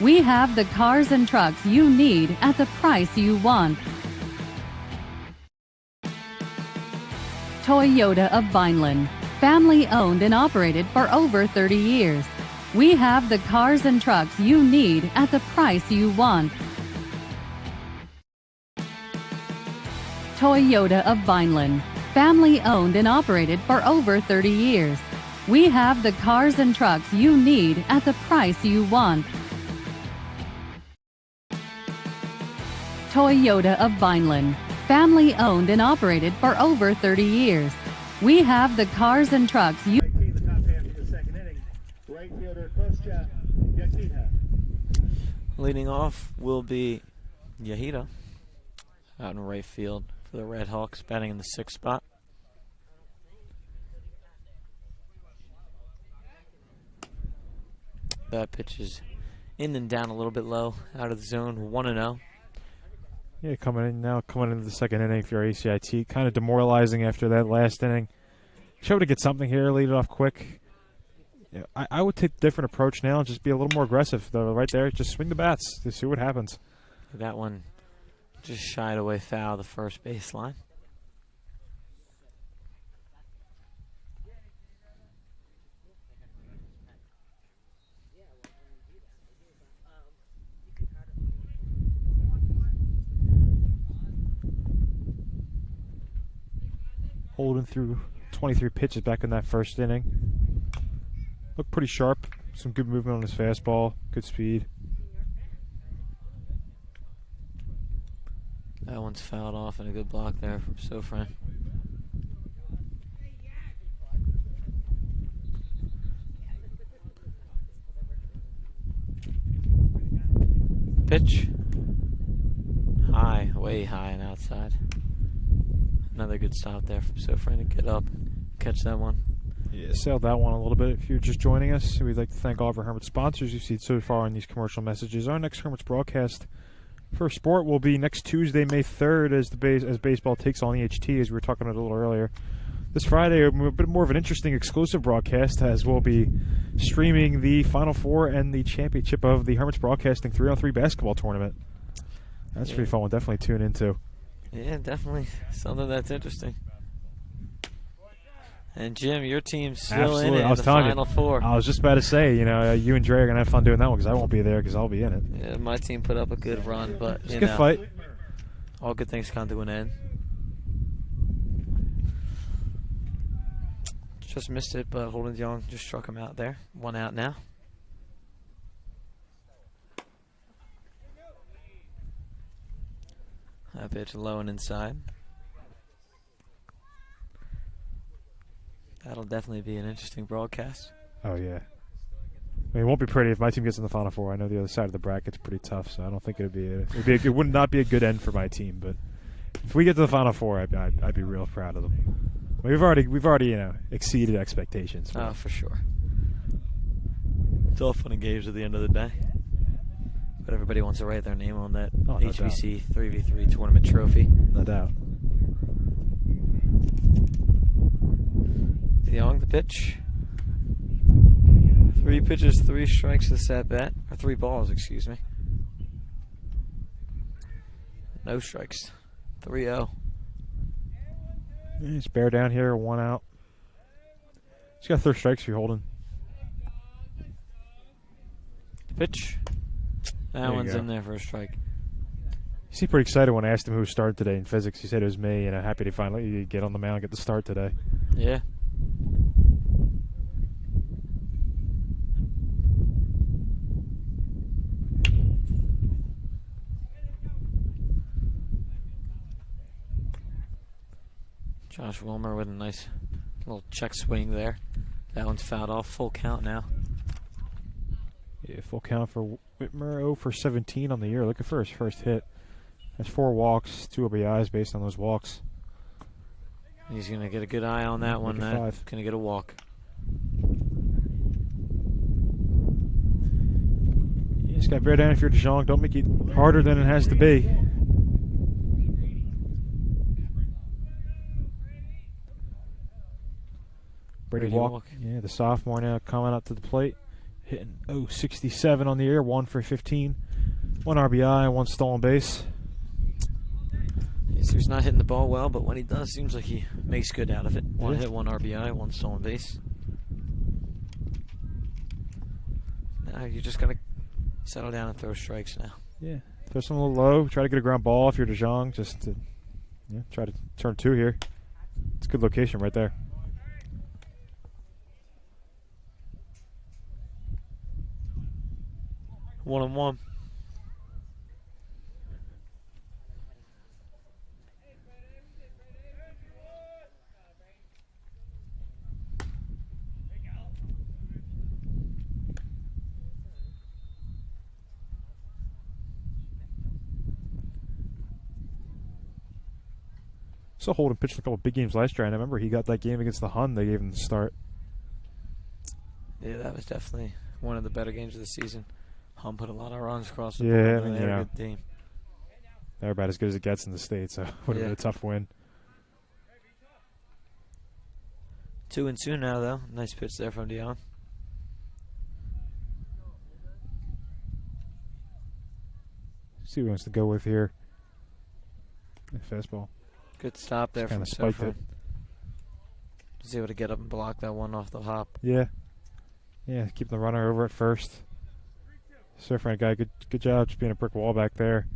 We have the cars and trucks you need at the price you want. Toyota of Vineland. Family owned and operated for over 30 years. We have the cars and trucks you need at the price you want. Toyota of Vineland. Family owned and operated for over 30 years. We have the cars and trucks you need at the price you want. Toyota of Vineland. Family owned and operated for over 30 years. We have the cars and trucks you... Leading off will be Yahida out in right field for the Red Hawks, batting in the 6th spot. That pitch is in and down a little bit low, out of the zone, 1-0. Yeah, coming into the second inning for your ACIT. Kind of demoralizing after that last inning. Show to get something here, lead it off quick. Yeah, I would take a different approach now and just be a little more aggressive, though, right there. Just swing the bats to see what happens. That one just shied away foul the first baseline. Holding through 23 pitches back in that first inning. Looked pretty sharp. Some good movement on his fastball. Good speed. That one's fouled off and a good block there from Sofran. Pitch. High, way high and outside. Another good stop there from Sofran to get up, catch that one. Yeah, sailed that one a little bit. If you're just joining us, we'd like to thank all of our Hermits sponsors you've seen so far in these commercial messages. Our next Hermits broadcast for sport will be next Tuesday, May 3rd, as baseball takes on EHT, as we were talking about a little earlier. This Friday, a bit more of an interesting exclusive broadcast, as we'll be streaming the Final Four and the championship of the Hermits Broadcasting 3-on-3 basketball tournament. That's pretty fun. We'll definitely tune into. Yeah, definitely something that's interesting. And Jim, your team's still in it in the Final Four. I was just about to say, you and Dre are going to have fun doing that one, because I won't be there because I'll be in it. Yeah, my team put up a good run, but it's a good fight. All good things come to an end. Just missed it, but Holden Young just struck him out there. 1 out now. That pitch low and inside. That'll definitely be an interesting broadcast. Oh, yeah. I mean, it won't be pretty if my team gets in the Final Four. I know the other side of the bracket's pretty tough, so I don't think it would not be a good end for my team. But if we get to the Final Four, I'd be real proud of them. We've already exceeded expectations. Oh, for sure. It's all fun and games at the end of the day. But everybody wants to write their name on that HBC 3v3 tournament trophy. No doubt. Young, the pitch. 3 pitches, 3 strikes this at bat. Or 3 balls, excuse me. No strikes. 3-0. Yeah, just bear down here, 1 out. He's got 3 strikes if you're holding. Pitch. That one's in there for a strike. He seemed pretty excited when I asked him who started today in physics. He said it was me, and I'm happy to finally get on the mound and get the start today. Yeah. Josh Wilmer with a nice little check swing there. That one's fouled off. Full count now. Yeah, full count for Whitmer. 0 for 17 on the year. Looking for his first hit. That's 4 walks, 2 RBIs based on those walks. He's going to get a good eye on that one. Going to get a walk. You just got to bear down if you're DeJong. Don't make it harder than it has to be. Brady Walk. Yeah, the sophomore now coming up to the plate. Hitting 0.67 on the year, 1 for 15. 1 RBI, 1 stolen base. So he's not hitting the ball well, but when he does, seems like he makes good out of it. 1 hit, 1 RBI, 1 stolen base. Now you just got to settle down and throw strikes now. Yeah, throw some a little low. Try to get a ground ball if you're DeJong. Just to try to turn 2 here. It's a good location right there. One on one. So Holden pitched a couple big games last year, and I remember he got that game against the Hun. They gave him the start. Yeah, that was definitely one of the better games of the season. Hun put a lot of runs across the board. Board. They're a good team. They're about as good as it gets in the state, so it would have been a tough win. 2-2 now, though. Nice pitch there from Dion. See what he wants to go with here. Fastball. Good stop there from Sofran. Was able to get up and block that one off the hop. Yeah. Yeah, keeping the runner over at first. Sofran guy, good job just being a brick wall back there.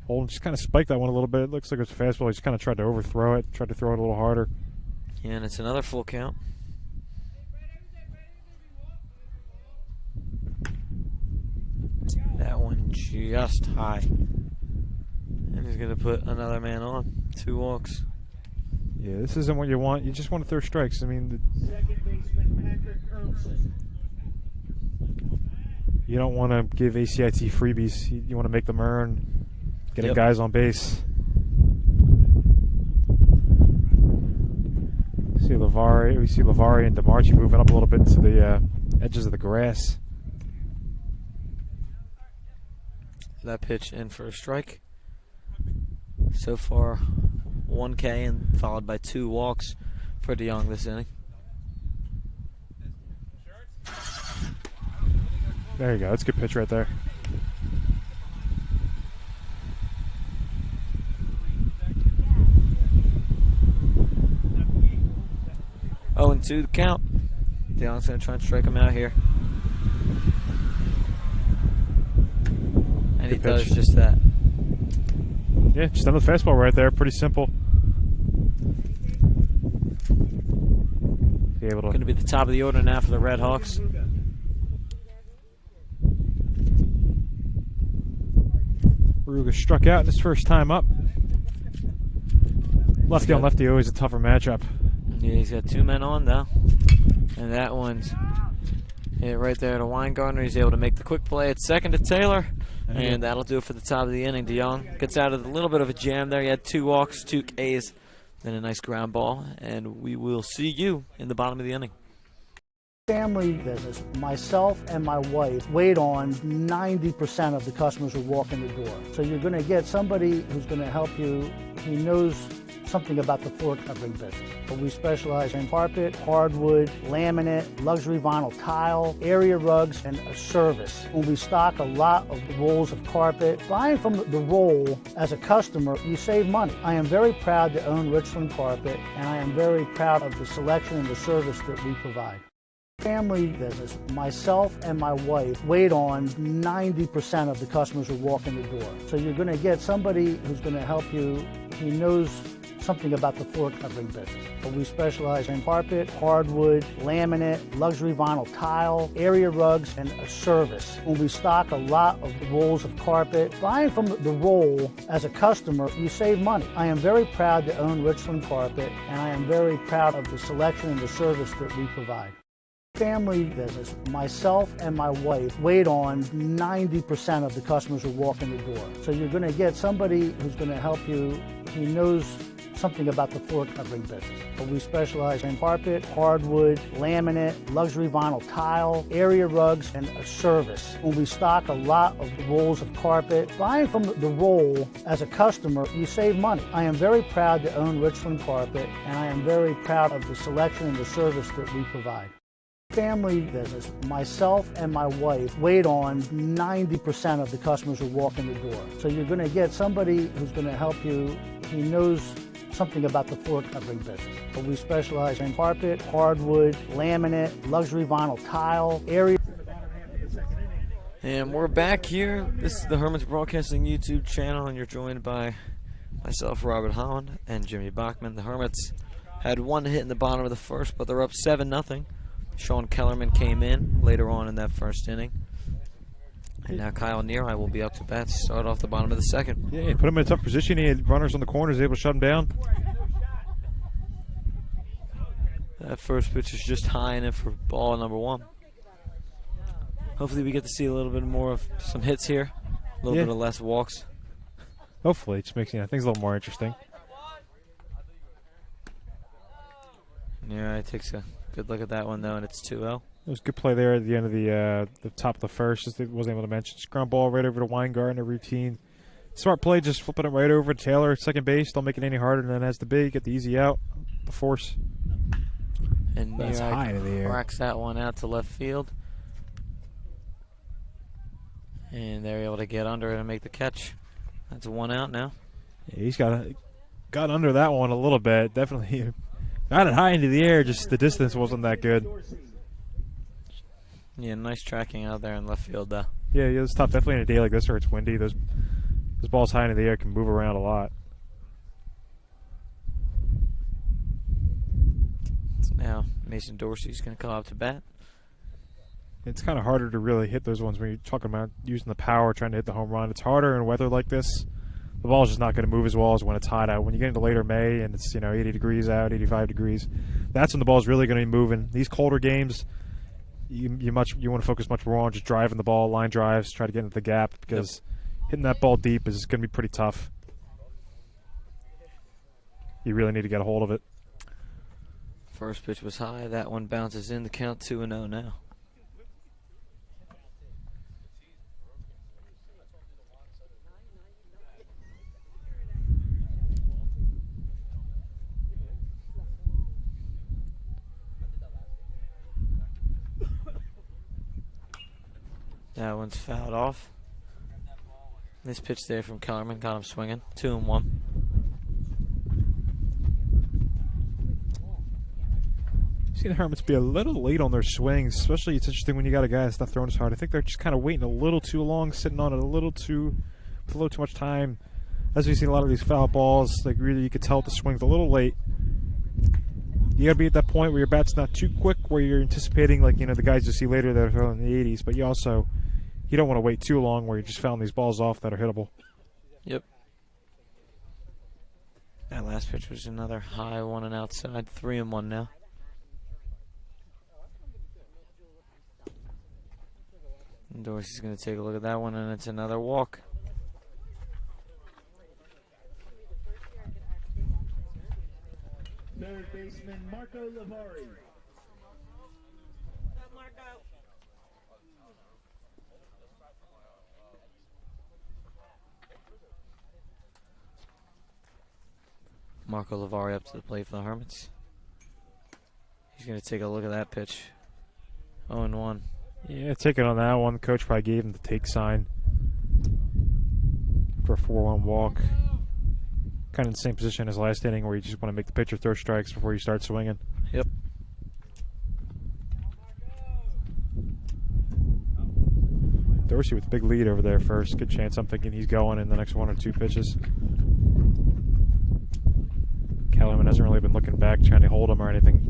Holden just kind of spiked that one a little bit. It looks like it was a fastball. He just kind of tried to overthrow it, tried to throw it a little harder. Yeah, and it's another full count. just high. And he's going to put another man on. 2 walks. Yeah, this isn't what you want. You just want to throw strikes. I mean, you don't want to give ACIT freebies. You want to make them earn, getting guys on base. We see Lavari and DeMarchi moving up a little bit to the edges of the grass. That pitch in for a strike. So far, 1K and followed by 2 walks for DeYoung this inning. There you go. That's a good pitch right there. Oh, and 2 the count. DeYoung's going to try and strike him out here. And he does just that. Yeah, just another fastball right there. Pretty simple. Going to be the top of the order now for the Red Hawks. Ruga struck out in his first time up. Lefty on lefty, always a tougher matchup. Yeah, he's got 2 men on though. And that one's hit right there to Weingartner. He's able to make the quick play at second to Taylor. And that'll do it for the top of the inning. DeYoung gets out of a little bit of a jam there. He had 2 walks, 2 Ks, then a nice ground ball. And we will see you in the bottom of the inning. Family business. Myself and my wife wait on 90% of the customers who walk in the door. So you're going to get somebody who's going to help you. He knows something about the floor covering business. But we specialize in carpet, hardwood, laminate, luxury vinyl tile, area rugs, and a service. When we stock a lot of rolls of carpet, buying from the roll as a customer, you save money. I am very proud to own Richland Carpet, and I am very proud of the selection and the service that we provide. Family business. Myself and my wife wait on 90% of the customers who walk in the door. So you're going to get somebody who's going to help you. He knows something about the floor covering business. But we specialize in carpet, hardwood, laminate, luxury vinyl tile, area rugs, and a service. When we stock a lot of rolls of carpet, buying from the roll as a customer, you save money. I am very proud to own Richland Carpet, and I am very proud of the selection and the service that we provide. Family business. Myself and my wife wait on 90% of the customers who walk in the door. So you're going to get somebody who's going to help you. He knows something about the floor covering business. But we specialize in carpet, hardwood, laminate, luxury vinyl tile, area rugs, and a service. When we stock a lot of rolls of carpet, buying from the roll as a customer, you save money. I am very proud to own Richland Carpet, and I am very proud of the selection and the service that we provide. Family business. Myself and my wife wait on 90% of the customers who walk in the door. So you're going to get somebody who's going to help you. He knows something about the floor covering business. But we specialize in carpet, hardwood, laminate, luxury vinyl tile, area. And we're back here. This is the Hermits Broadcasting YouTube channel, and you're joined by myself, Robert Holland, and Jimmy Bachman. The Hermits had 1 hit in the bottom of the first, but they're up 7-0. Sean Kellerman came in later on in that first inning. And now Kyle Nearhigh will be up to bat to start off the bottom of the second. Yeah, put him in a tough position. He had runners on the corners, able to shut him down. That first pitch is just high in it for ball number 1. Hopefully we get to see a little bit more of some hits here. A little bit of less walks. Hopefully. It just makes things a little more interesting. Yeah, it takes a good look at that one, though, and it's 2-0. It was a good play there at the end of the top of the first. Just wasn't able to mention. Scrum ball right over to Weingartner, routine. Smart play, just flipping it right over to Taylor, second base. Don't make it any harder than it has to be. Get the easy out, the force. And that's high in the air. Cracks that one out to left field. And they're able to get under it and make the catch. That's 1 out now. Yeah, he's got under that one a little bit. Definitely got it high into the air, just the distance wasn't that good. Yeah, nice tracking out there in left field, though. Yeah, it's tough. Definitely in a day like this where it's windy, those balls high into the air can move around a lot. So now Mason Dorsey's going to come up to bat. It's kind of harder to really hit those ones when you're talking about using the power, trying to hit the home run. It's harder in weather like this. The ball's just not going to move as well as when it's hot out. When you get into later May and it's 80 degrees out, 85 degrees, that's when the ball's really going to be moving. These colder games, you want to focus much more on just driving the ball, line drives, try to get into the gap, because hitting that ball deep is going to be pretty tough. You really need to get a hold of it. First pitch was high. That one bounces in. The count 2-0 now. That one's fouled off. This pitch there from Kellerman got him swinging. 2-1. I've seen the Hermits be a little late on their swings, especially it's interesting when you got a guy that's not throwing as hard. I think they're just kind of waiting a little too long, sitting on it a little too much time. As we've seen a lot of these foul balls, like really you could tell the swing's a little late. You got to be at that point where your bat's not too quick, where you're anticipating, like, the guys you see later that are throwing in the 80s, but you don't want to wait too long where you're just fouling these balls off that are hittable. Yep. That last pitch was another high one and outside. 3-1 now. And Dorsey's going to take a look at that one, and it's another walk. Third baseman Marco Lavari. Marco Lavari up to the plate for the Hermits. He's going to take a look at that pitch. 0-1. Yeah, taking on that one. The coach probably gave him the take sign for a 4-1 walk. Kind of in the same position as last inning, where you just want to make the pitcher throw strikes before you start swinging. Yep. Dorsey with a big lead over there first. Good chance I'm thinking he's going in the next 1 or 2 pitches. Kellerman hasn't really been looking back, trying to hold him or anything.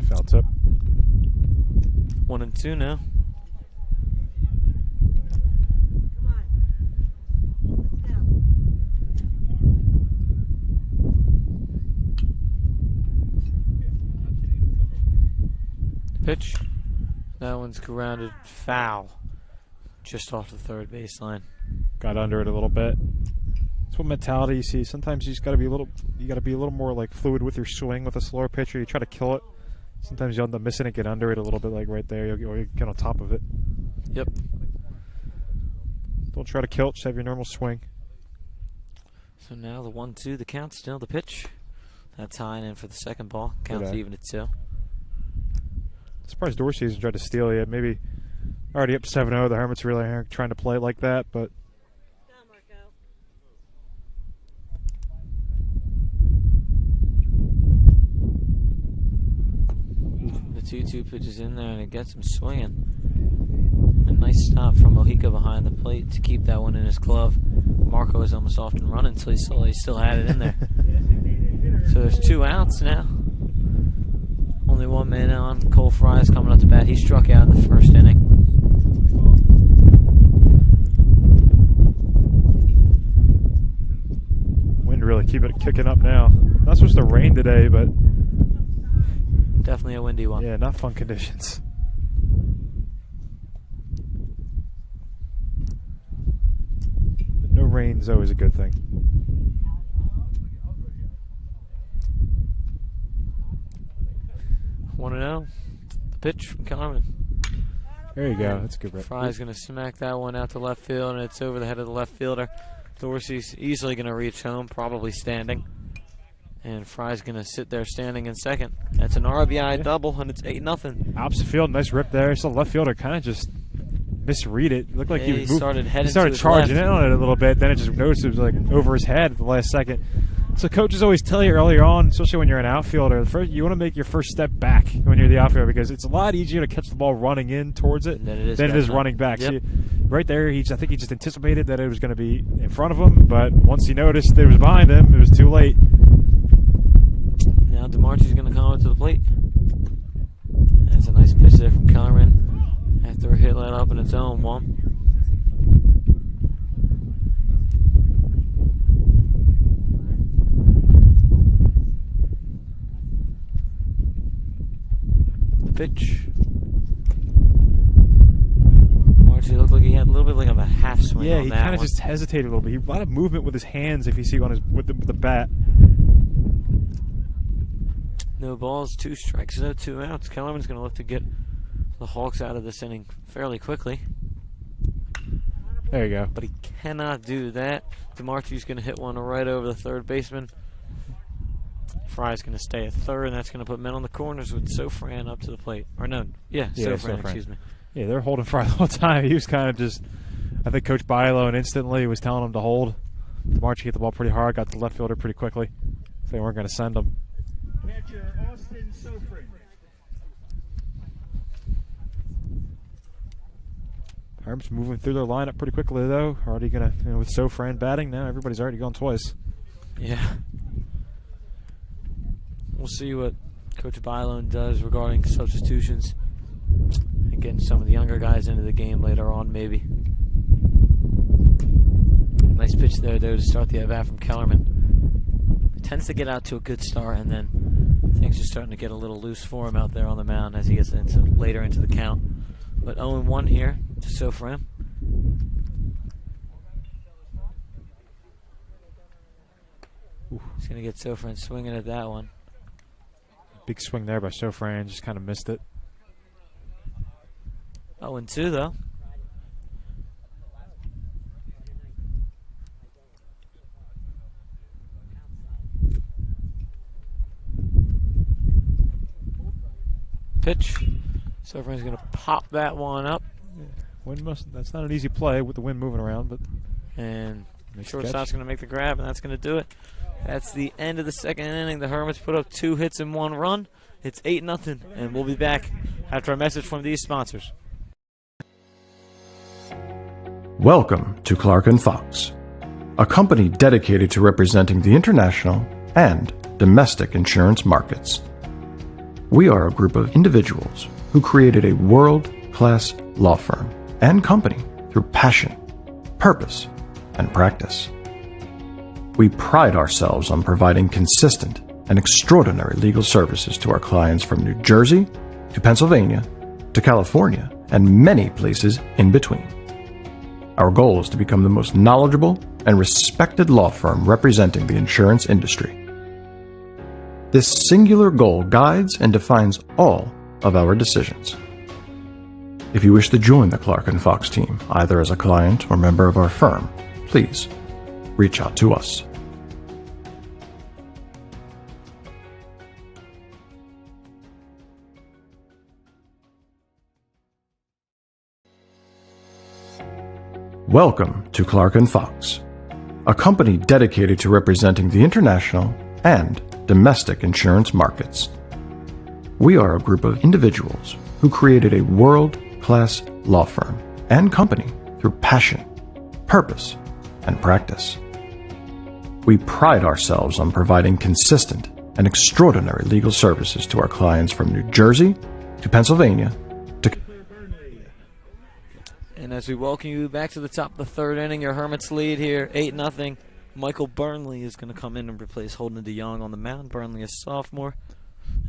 Foul tip. 1-2 now. Pitch. That one's grounded foul. Just off the third baseline. Got under it a little bit. That's what mentality you see. Sometimes you just got to be a little more like fluid with your swing with a slower pitcher. You try to kill it. Sometimes you'll end up missing it, get under it a little bit, like right there. You'll get on top of it. Yep. Don't try to kill it. Just have your normal swing. So now the 1-2, the count, still the pitch. That's high and in for the second ball. Counts even at 2. Surprised Dorsey hasn't tried to steal yet. Maybe already up 7-0. The Hermits really aren't trying to play it like that, but. The 2-2 pitches in there, and it gets him swinging. A nice stop from Mojica behind the plate to keep that one in his glove. Marco is almost off and running until he still had it in there. So there's 2 outs now. Only 1 man on. Cole Fry's coming up to bat. He struck out in the first inning. Wind really keep it kicking up now. Not supposed to rain today, but definitely a windy one. Yeah, not fun conditions. But no rain's always a good thing. Want to know? The pitch from Kellerman. There you go. That's a good. Fry's going to smack that one out to left field, and it's over the head of the left fielder. Dorsey's easily going to reach home, probably standing. And Fry's going to sit there standing in second. That's an RBI double, and it's 8-0. Opposite field, nice rip there. So the left fielder kind of just misread it. It looked like he started heading. He started charging in on it a little bit. Then it just noticed it was like over his head at the last second. So coaches always tell you earlier on, especially when you're an outfielder, you want to make your first step back when you're the outfielder because it's a lot easier to catch the ball running in towards it than it is running back. Yep. So right there, I think he just anticipated that it was going to be in front of him, but once he noticed that it was behind him, it was too late. Now DeMarchi's going to come up to the plate. That's a nice pitch there from Kellerman after a hit let up in its own one. Pitch. Marchie looked like he had a little bit like of a half swing. Yeah, on he that kind of one. just hesitated a little bit. He had a lot of movement with his hands if you see on his with the bat. No balls, 2 strikes, no 2 outs. Kellerman's going to look to get the Hawks out of this inning fairly quickly. There you go. But he cannot do that. DeMarchi's going to hit one right over the third baseman. Fry's going to stay at third, and that's going to put men on the corners with Sofran up to the plate. Or no, Sofran, excuse me. Yeah, they're holding Fry the whole time. He was kind of just, I think Coach Bilo instantly was telling him to hold. DeMarchi hit the ball pretty hard, got the left fielder pretty quickly. So they weren't going to send him. Catcher Austin Sofran. Hermits moving through their lineup pretty quickly, though. Already going to, with Sofran batting now, everybody's already gone twice. Yeah. We'll see what Coach Bylone does regarding substitutions and getting some of the younger guys into the game later on, maybe. Nice pitch there, though, to start the at-bat from Kellerman. He tends to get out to a good start, and then things are starting to get a little loose for him out there on the mound as he gets later into the count. But 0-1 here to Sofran. He's going to get Sofran swinging at that one. Big swing there by Sofran, just kind of missed it. 0-2 though. Pitch. Sofran's going to pop that one up. That's not an easy play with the wind moving around, but And the shortstop's going to make the grab, and that's going to do it. That's the end of the second inning. The Hermits put up 2 hits and 1 run. It's 8-0, and we'll be back after a message from these sponsors. Welcome to Clark & Fox, a company dedicated to representing the international and domestic insurance markets. We are a group of individuals who created a world-class law firm and company through passion, purpose, and practice. We pride ourselves on providing consistent and extraordinary legal services to our clients from New Jersey to Pennsylvania to California and many places in between. Our goal is to become the most knowledgeable and respected law firm representing the insurance industry. This singular goal guides and defines all of our decisions. If you wish to join the Clark & Fox team, either as a client or member of our firm, please reach out to us. Welcome to Clark & Fox, a company dedicated to representing the international and domestic insurance markets. We are a group of individuals who created a world-class law firm and company through passion, purpose, and practice. We pride ourselves on providing consistent and extraordinary legal services to our clients from New Jersey to Pennsylvania to... And as we welcome you back to the top of the third inning, your Hermits lead here, 8-0. Michael Burnley is going to come in and replace Holden DeYoung on the mound. Burnley is sophomore,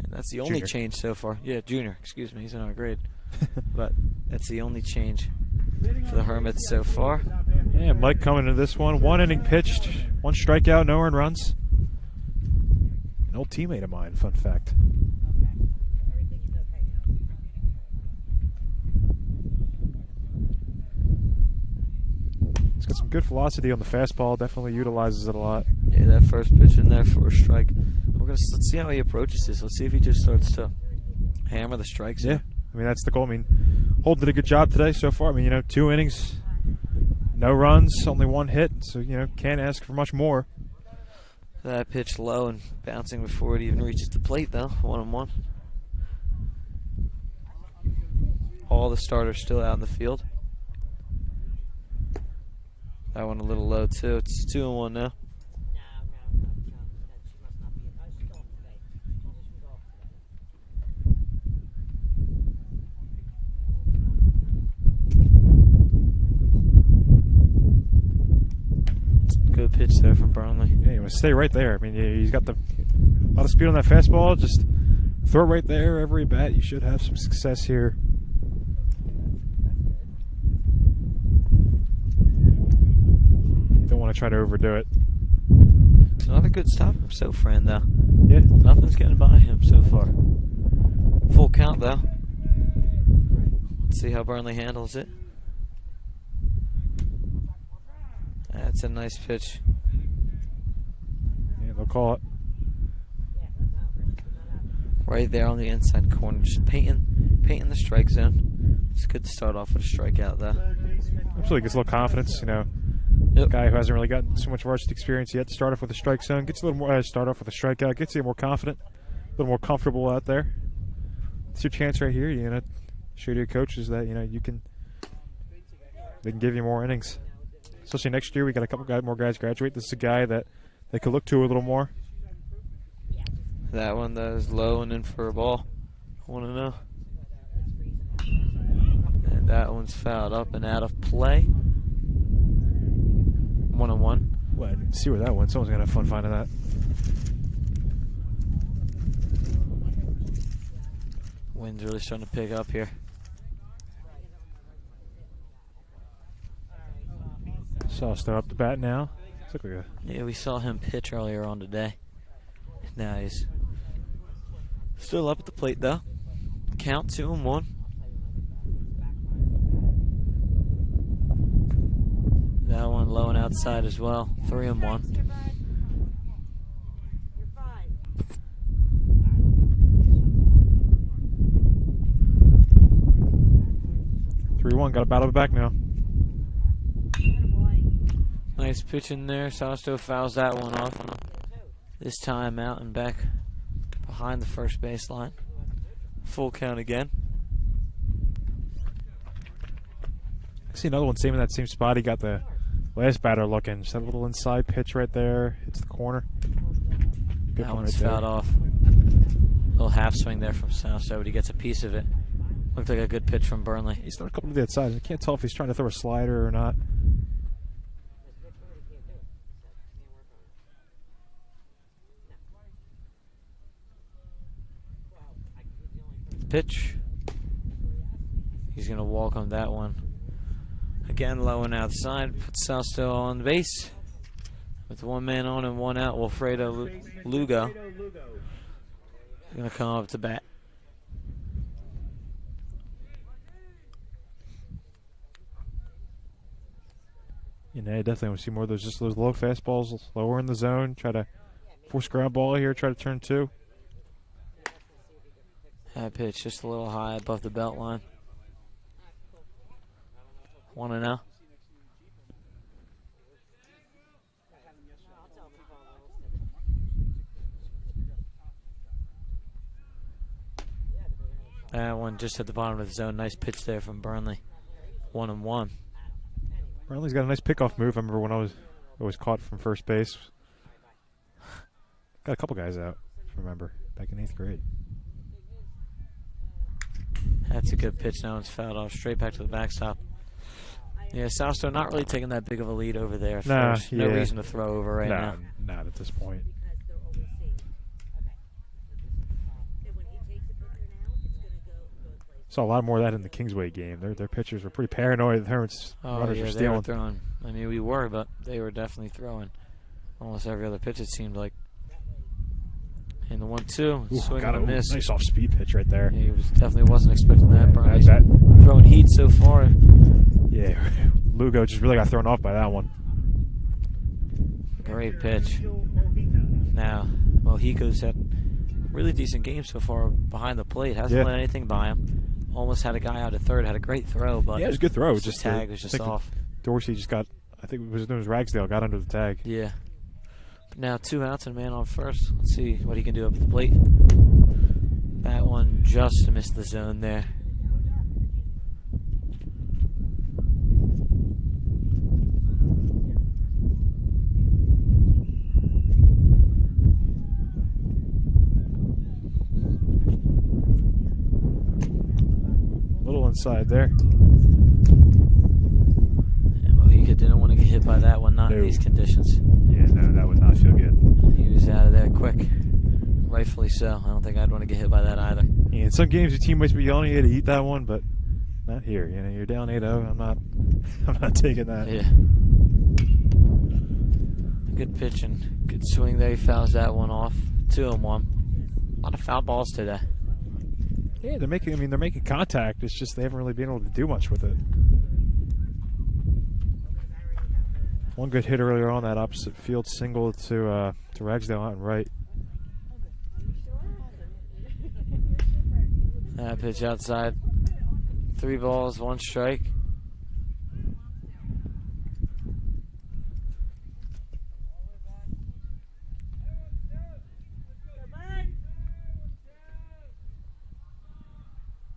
and that's the only change so far. Yeah, junior, excuse me, he's in our grade. But that's the only change for the Hermits so far. yeah, Mike coming into this one. 1 inning pitched, 1 strikeout, no earned runs. An old teammate of mine, fun fact. He's got some good velocity on the fastball, definitely utilizes it a lot. Yeah, that first pitch in there for a strike. Let's see how he approaches this. Let's see if he just starts to hammer the strikes. Yeah, I mean, that's the goal. I mean, Holden did a good job today so far. I mean, 2 innings, no runs, only 1 hit, so, can't ask for much more. That pitch low and bouncing before it even reaches the plate, though. 1-1. All the starters still out in the field. That one a little low, too. It's 2-1 now. Good pitch there from Burnley. Yeah, you want to stay right there. I mean, he's got a lot of speed on that fastball. Just throw it right there every bat. You should have some success here. You don't want to try to overdo it. It's not a good stop from Sofran, though. Yeah. Nothing's getting by him so far. Full count, though. Let's see how Burnley handles it. That's a nice pitch. Yeah, they'll call it. Right there on the inside corner, just painting the strike zone. It's good to start off with a strikeout, though. Absolutely gets a little confidence, you know. Yep. Guy who hasn't really gotten so much varsity experience yet to start off with a strike zone gets a little more. Start off with a strikeout, gets you more confident, a little more comfortable out there. It's your chance right here. You know, show to your coaches that they can give you more innings. Especially next year, we got a couple more guys graduate. This is a guy that they could look to a little more. That one that is low and in for a ball. 1-0. And that one's fouled up and out of play. 1-1. Well, I didn't see where that went. Someone's gonna have fun finding that. Wind's really starting to pick up here. Sauce up the bat now. Looks like Yeah, we saw him pitch earlier on today. Now he's still up at the plate, though. Count 2-1. That one low and outside as well. 3-1. Got a battle back now. Nice pitch in there. Sausto fouls that one off. This time out and back behind the first baseline. Full count again. I see another one same in that same spot. He got the last batter looking. Just that little inside pitch right there. Hits the corner. Good That one one's right fouled there. off. Little half swing there from Sausto, but he gets a piece of it. Looked like a good pitch from Burnley. He's throwing a couple to the outside. I can't tell if he's trying to throw a slider or not. Pitch. He's going to walk on that one. Again, low and outside. Puts Sausto on base. With one man on and one out, Wilfredo Lugo. He's going to come up to bat. You know, definitely want to see more of those, just those low fastballs, lower in the zone. Try to force ground ball here, try to turn two. That pitch just a little high above the belt line. 1-0. That one just at the bottom of the zone. Nice pitch there from Burnley. 1-1. Burnley's got a nice pickoff move. I remember when I was caught from first base. Got a couple guys out, if I remember, back in 8th grade. That's a good pitch. Now it's fouled off straight back to the backstop. Yeah, Sausto not really taking that big of a lead over there at first. No reason to throw over right now. Not at this point. Saw a lot more of that in the Kingsway game. Their pitchers were pretty paranoid. The Hermits runners were they stealing. were throwing. I mean, we were, but they were definitely throwing almost every other pitch, it seemed like. And the 1-2, swing and a miss. Nice off-speed pitch right there. He definitely wasn't expecting that. Burnley's that. Throwing heat so far. Yeah, Lugo just really got thrown off by that one. Great pitch. Now, Mojico's had a really decent game so far behind the plate. Hasn't let anything by him. Almost had a guy out at third. Had a great throw, but yeah, it was a good throw. Just the tag was just off. Dorsey just got, I think it was Ragsdale got under the tag. Yeah. Now 2 outs and a man on first. Let's see what he can do up at the plate. That one just missed the zone there. Little inside there. He didn't want to get hit by that one, not in these conditions. Yeah, no, that would not feel good. He was out of there quick. Rightfully so. I don't think I'd want to get hit by that either. Yeah, in some games your teammates be yelling at you to eat that one, but not here. You know, you're down 8-0. I'm not taking that. Yeah. Good pitch and good swing there. He fouls that one off. 2-1. A lot of foul balls today. Yeah, they're making contact. It's just they haven't really been able to do much with it. One good hit earlier on that opposite field single to Ragsdale out and right. That pitch outside. 3 balls, 1 strike.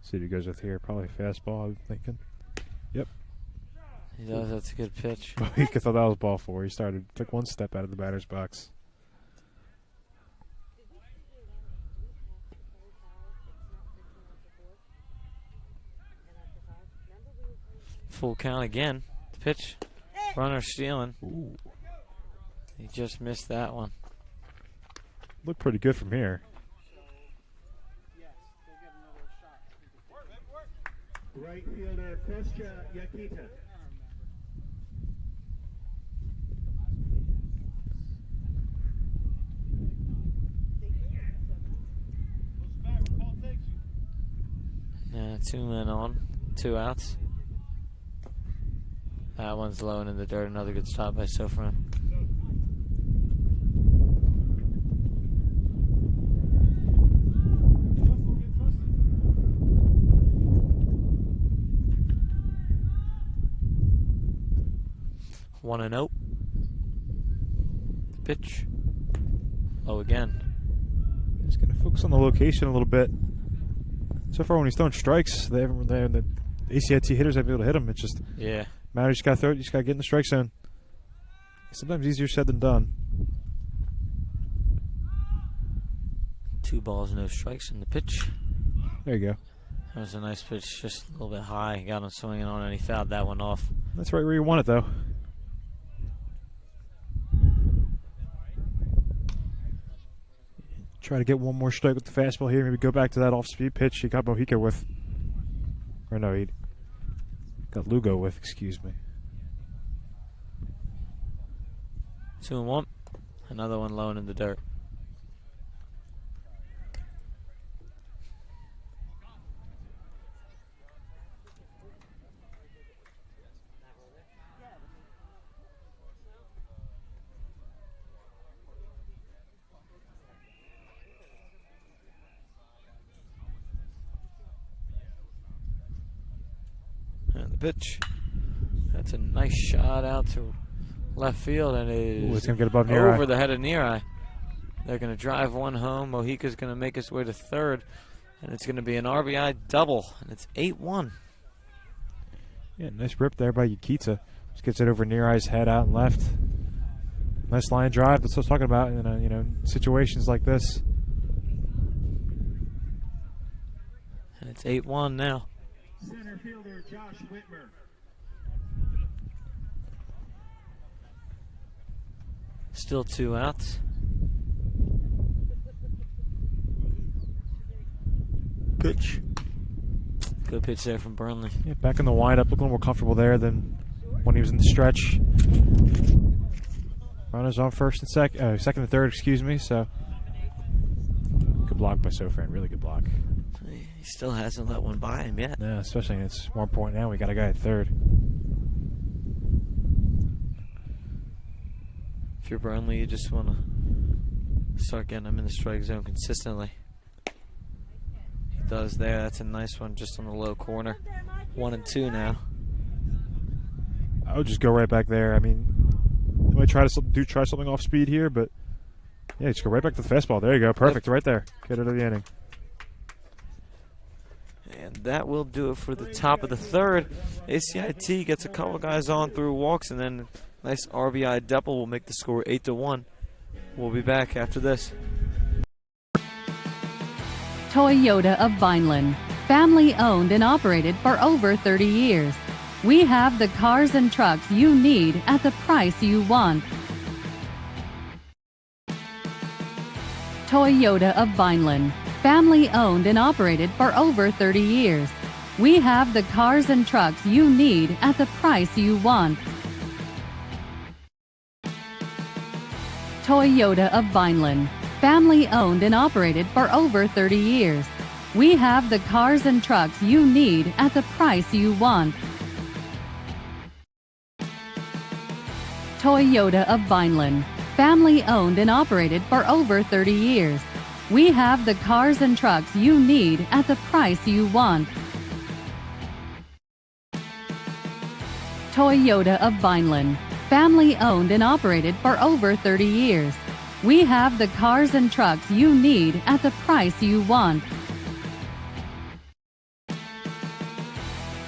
See what he goes with here. Probably fastball, I'm thinking. Yep. He does. That's a good pitch. He thought that was ball 4. He took 1 step out of the batter's box. Full count again. The pitch. Runner stealing. Ooh. He just missed that one. Looked pretty good from here. Right fielder Kostya Yakita. Yeah, 2 men on, 2 outs. That one's low and in the dirt. Another good stop by Sofran. One and 0. Pitch. Low again. He's going to focus on the location a little bit. So far, when he's throwing strikes, the ACIT hitters have been able to hit him. It's just matters. You just got to throw it. You just got to get in the strike zone. Sometimes easier said than done. 2 balls, no strikes in the pitch. There you go. That was a nice pitch, just a little bit high. He got him swinging on, and he fouled that one off. That's right where you want it, though. Try to get 1 more strike with the fastball here. Maybe go back to that off-speed pitch he got Mojica with. Or no, he got Lugo with, excuse me. 2-1. Another one low and in the dirt. And the pitch. That's a nice shot out to left field, and it is it's gonna get above near over eye. the head of near eye. They're going to drive one home. Mojica's going to make his way to third, and it's going to be an RBI double, and it's 8-1. Yeah, nice rip there by Yakita. Just gets it over near eye's head out and left. Nice line drive. That's what I was talking about in situations like this. And it's 8-1 now. Center fielder Josh Whitmer. Still 2 outs. Pitch. Good pitch there from Burnley. Yeah, back in the windup, looking a little more comfortable there than when he was in the stretch. Runners on first and second and third, excuse me. So good block by Sofran, really good block. He still hasn't let one by him yet. Yeah, especially it's more important now. We got a guy at third. If you're Burnley, you just want to start getting him in the strike zone consistently. He does there. That's a nice one, just on the low corner. 1-2 now. I would just go right back there. I mean, I might try something off speed here, but Yeah, just go right back to the fastball. There you go. Perfect. Right there. Get it of the inning. And that will do it for the top of the third. ACIT gets a couple guys on through walks, and then a nice RBI double will make the score 8-1. We'll be back after this. Toyota of Vineland, family owned and operated for over 30 years. We have the cars and trucks you need at the price you want. Toyota of Vineland, family owned and operated for over 30 years. We have the cars and trucks you need at the price you want. Toyota of Vineland, family owned and operated for over 30 years. We have the cars and trucks you need at the price you want. Toyota of Vineland, family owned and operated for over 30 years. We have the cars and trucks you need at the price you want. Toyota of Vineland, family owned and operated for over 30 years. We have the cars and trucks you need at the price you want.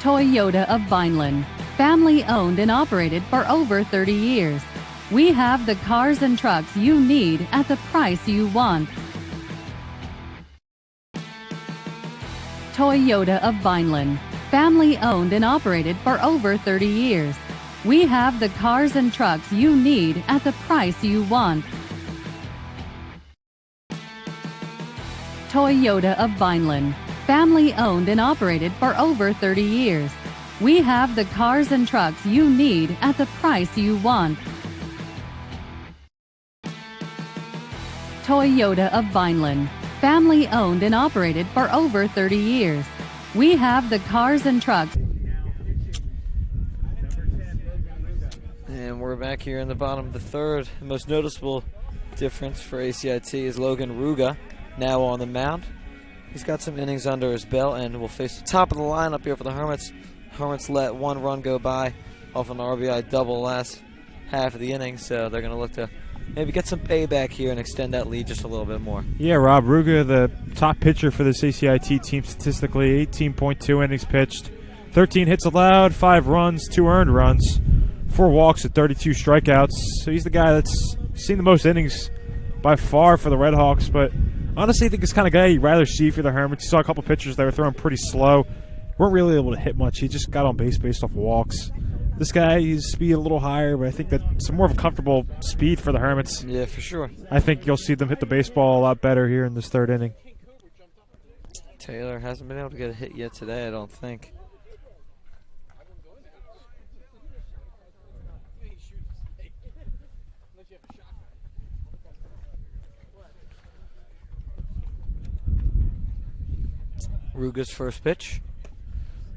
Toyota of Vineland, family owned and operated for over 30 years. We have the cars and trucks you need at the price you want. Toyota of Vineland, family owned and operated for over 30 years. We have the cars and trucks you need at the price you want. Toyota of Vineland, family owned and operated for over 30 years. We have the cars and trucks you need at the price you want. Toyota of Vineland, family owned and operated for over 30 years. We have the cars and trucks. And we're back here in the bottom of the third. The most noticeable difference for ACIT is Logan Ruga now on the mound. He's got some innings under his belt and will face the top of the lineup here for the Hermits. Hermits let one run go by off an RBI double last half of the inning, so they're going to look to maybe get some payback here and extend that lead just a little bit more. Yeah, Rob, Ruga, the top pitcher for this ACIT team statistically, 18.2 innings pitched, 13 hits allowed, 5 runs, 2 earned runs, 4 walks and 32 strikeouts. So he's the guy that's seen the most innings by far for the Red Hawks, but honestly, I think this kind of guy you'd rather see for the Hermits. You saw a couple pitchers that were throwing pretty slow. Weren't really able to hit much. He just got on base based off walks. This guy, his speed a little higher, but I think that's more of a comfortable speed for the Hermits. Yeah, for sure. I think you'll see them hit the baseball a lot better here in this third inning. Taylor hasn't been able to get a hit yet today, I don't think. Ruga's first pitch.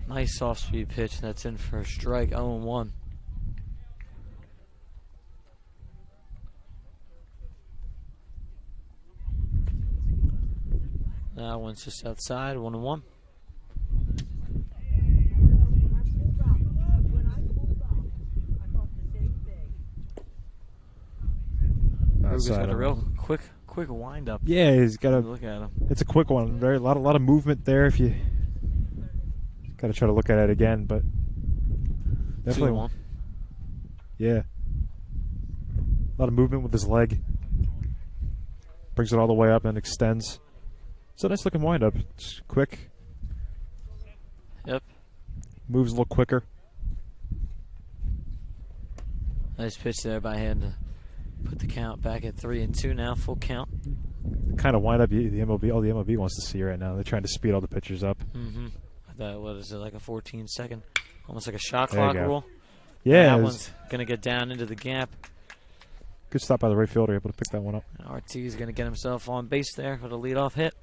Nice off-speed pitch, and that's in for a strike, 0-1. That one's just outside, 1-1. Ruga's got a real quick wind-up. Yeah, he's got a look at him. It's a quick one. A lot of movement there. If you got to try to look at it again, but definitely 2-1. Yeah, a lot of movement with his leg. Brings it all the way up and extends. It's a nice looking windup. It's quick. Yep. Moves a little quicker. Nice pitch there by hand to put the count back at 3-2 now, full count. Kind of wind up the MLB. All the MLB wants to see right now. They're trying to speed all the pitchers up. Mm-hmm. What is it, like a 14-second, almost like a shot clock rule? Yeah. That one's going to get down into the gap. Good stop by the right fielder, able to pick that one up. RT is going to get himself on base there for the leadoff hit.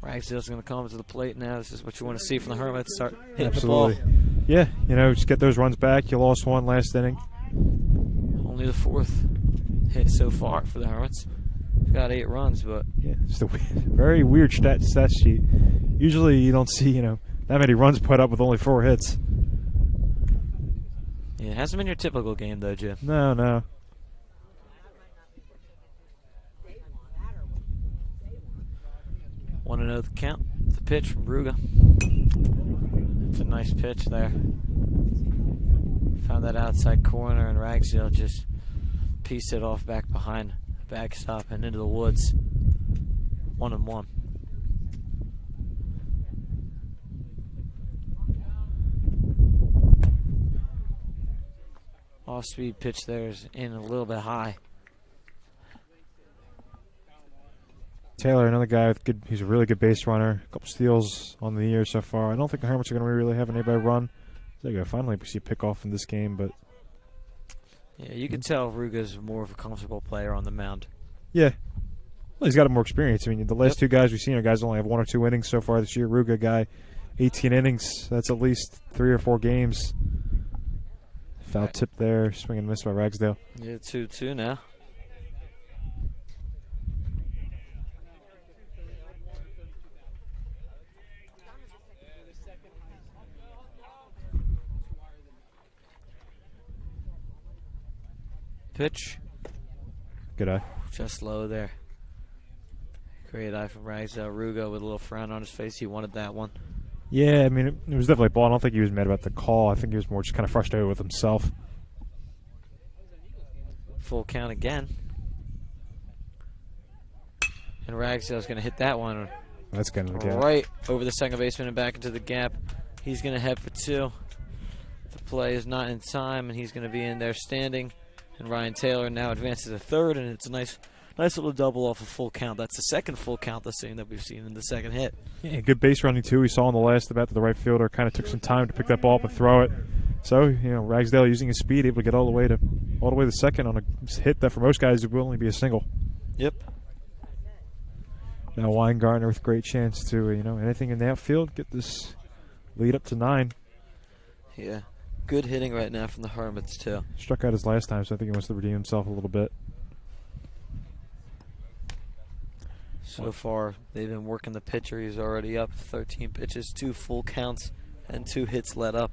Ragsdale's going to come to the plate now. This is what you want to see from the Hermits. Start hitting the ball. Yeah, just get those runs back. You lost one last inning. Only the 4th hit so far for the Hermits. We've got 8 runs, but yeah, it's a very weird stat sheet. Usually you don't see, that many runs put up with only 4 hits. Yeah, it hasn't been your typical game though, Jim. No. Want to know the count? The pitch from Ruga. It's a nice pitch there. Found that outside corner, and Ragsdale just pieced it off back behind backstop and into the woods. 1-1. Off-speed pitch there is in a little bit high. Taylor, another guy with good. He's a really good base runner. A couple steals on the year so far. I don't think the Hermits are going to really have anybody run. So they finally see a pickoff in this game, but yeah, you can tell Ruga's more of a comfortable player on the mound. Yeah, well, he's got more experience. I mean, the last two guys we've seen are guys only have 1 or 2 innings so far this year. Ruga guy, 18 innings. That's at least 3 or 4 games. Foul tip there, swing and miss by Ragsdale. Yeah, 2-2 now. Pitch. Good eye. Just low there. Great eye from Ragsdale. Ruga with a little frown on his face. He wanted that one. Yeah, I mean, it was definitely a ball. I don't think he was mad about the call. I think he was more just kind of frustrated with himself. Full count again. And Ragsdale's going to hit that one. That's going to the gap. Right over the second baseman and back into the gap. He's going to head for 2. The play is not in time, and he's going to be in there standing. And Ryan Taylor now advances to third, and it's a nice little double off a full count. That's the second full count this inning that we've seen in the second hit. Yeah, good base running, too. We saw on the last at bat that the right fielder kind of took some time to pick that ball up and throw it. So, you know, Ragsdale using his speed, able to get all the way to second on a hit that for most guys it will only be a single. Yep. Now Weingartner with great chance to, anything in the outfield, get this lead up to 9. Yeah. Good hitting right now from the Hermits, too. Struck out his last time, so I think he wants to redeem himself a little bit. So far, they've been working the pitcher. He's already up 13 pitches, 2 full counts, and 2 hits let up.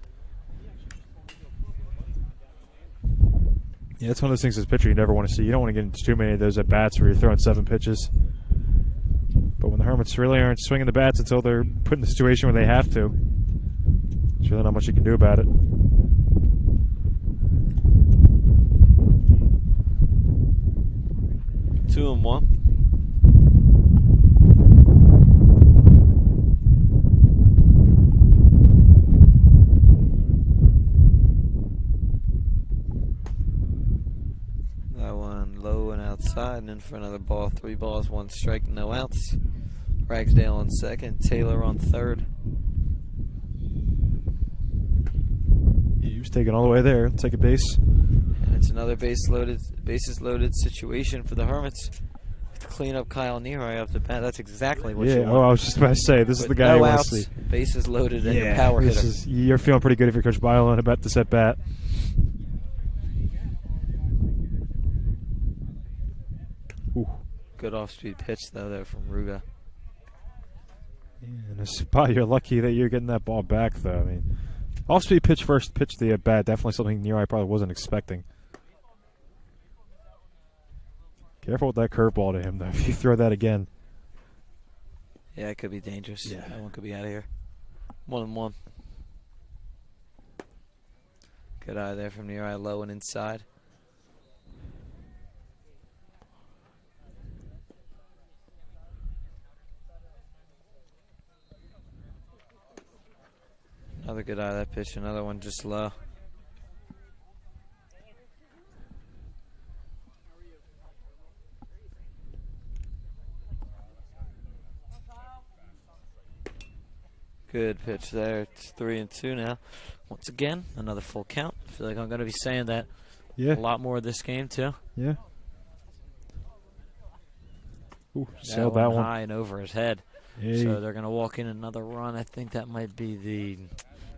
Yeah, it's one of those things as a pitcher you never want to see. You don't want to get into too many of those at-bats where you're throwing 7 pitches. But when the Hermits really aren't swinging the bats until they're put in the situation where they have to, there's really not much you can do about it. Two and one. That one low and outside, and in for another ball. 3 balls, 1 strike, no outs. Ragsdale on second, Taylor on third. He was taking all the way there. Take a base. And it's another bases loaded situation for the Hermits. To clean up Kyle Neroy off the bat. That's exactly what you want. I was just about to say, this is the guy you want to see. Bases loaded and your power hitter. You're feeling pretty good if you're Coach Byron about this at bat. Ooh. Good off-speed pitch, though, there from Ruga. Yeah, in a spot, you're lucky that you're getting that ball back, though. I mean, off-speed pitch first pitch to the at bat, definitely something Neroy probably wasn't expecting. Careful with that curveball to him, though. If you throw that again. Yeah, it could be dangerous. Yeah. That one could be out of here. 1-1. Good eye there from Neroy, low and inside. Another good eye of that pitch. Another one just low. Good pitch there. It's 3-2 now. Once again, another full count. I feel like I'm going to be saying that a lot more this game, too. Yeah. Ooh, sailed that one high and over his head. Hey. So they're going to walk in another run. I think that might be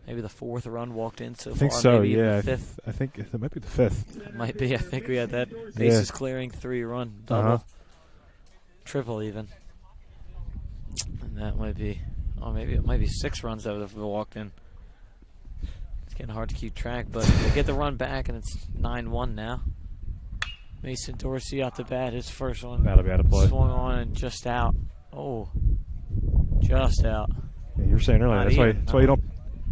maybe the 4th run walked in so far. I think so, maybe yeah. The 5th. I think it might be the 5th. It might be. I think we had that bases clearing 3-run double, triple even. And that might be, maybe it might be 6 runs that would have walked in. It's getting hard to keep track, but they get the run back, and it's 9-1 now. Mason Dorsey out to bat, his first one. That'll be out of play. Swung on and just out. Oh. Just out. Yeah, you were saying earlier. Not That's why. even, That's why you don't.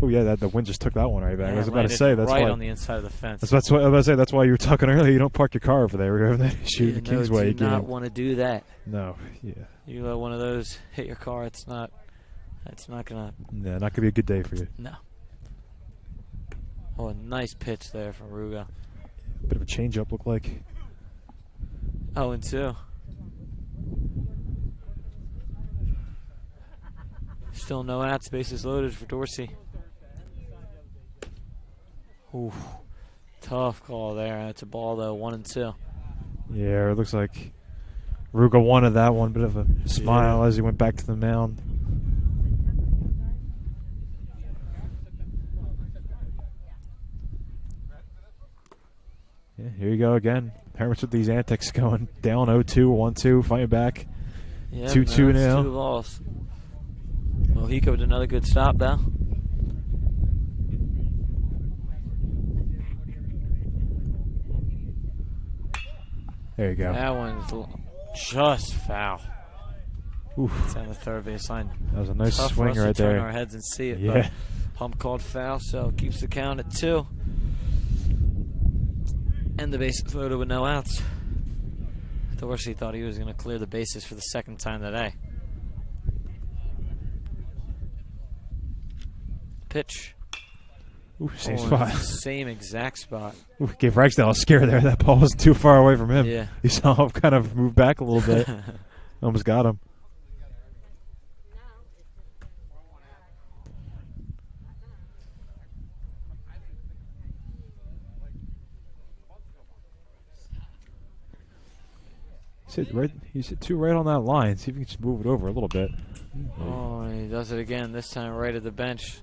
Oh yeah, the wind just took that one right back. Yeah, I was about to landed say that's right why. on the inside of the fence. That's what I was about to say. That's why you were talking earlier. You don't park your car over there. We're having that issue You the Kingsway do not game. want to do that. No. Yeah. You let one of those hit your car, it's not. That's not gonna. Yeah, not gonna be a good day for you. No. Oh, a nice pitch there from Ruga. Bit of a change-up, look like. 0-2. Still no outs, bases loaded for Dorsey. Ooh, tough call there. That's a ball though, 1-2. Yeah, it looks like Ruga wanted that one. Bit of a smile as he went back to the mound. Yeah, here you go again. Hermits with these antics going down 0-2, 1-2, fighting back. Yeah, 2-2 now. 2 balls. Mojica with another good stop though. There you go. That one's just foul. Oof. It's on the third base line. That was a nice Tough swing for us right to turn there. our heads and see it, Yeah. but Hump called foul, so keeps the count at 2. And the bases loaded with no outs. Dorsey thought he was going to clear the bases for the second time today. Pitch. Ooh, same Oh, spot. Same exact spot. Ooh, gave Ragsdale a scare there. That ball wasn't too far away from him. Yeah. He saw him kind of move back a little bit. Almost got him. He's hit 2 right on that line. See if he can just move it over a little bit. Oh, and he does it again, this time right at the bench.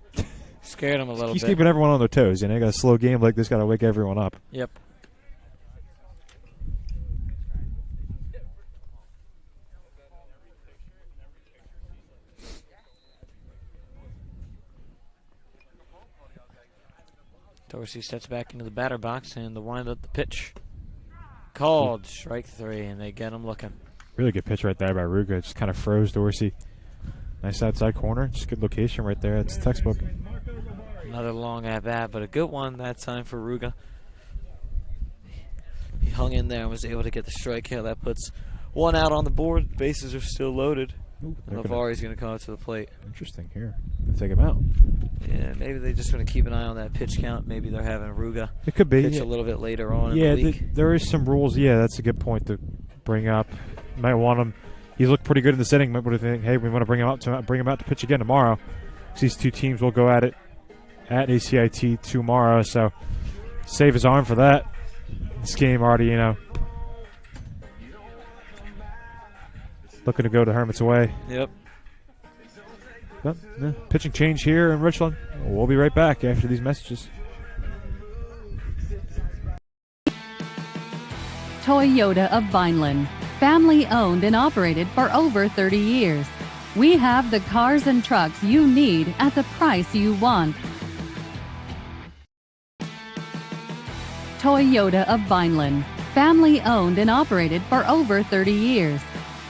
Scared him a little He's bit. keeping everyone on their toes. You know, got a slow game like this, got to wake everyone up. Yep. Dorsey steps back into the batter box and the wind up the pitch. Called strike 3, and they get him looking. Really good pitch right there by Ruga. Just kind of froze Dorsey. Nice outside corner. Just good location right there. It's textbook. Another long at bat, but a good one that time for Ruga. He hung in there and was able to get the strikeout. That puts 1 out on the board. Bases are still loaded. Ooh, And Lavari's going to come out to the plate. Interesting here. Gonna take him out. Yeah, maybe they just want to keep an eye on that pitch count. Maybe they're having Ruga It could be. pitch a little bit later on Yeah, in the week. there is some rules. Yeah, that's a good point to bring up. Might want him. He's looked pretty good in this inning. Might want to think, hey, we want to bring him out to pitch again tomorrow. These two teams will go at it at ACIT tomorrow. So save his arm for that. This game already, you know, looking to go the Hermits away. Yep. But, pitching change here in Richland. We'll be right back after these messages. Toyota of Vineland, family owned and operated for over 30 years. We have the cars and trucks you need at the price you want. Toyota of Vineland, family owned and operated for over 30 years.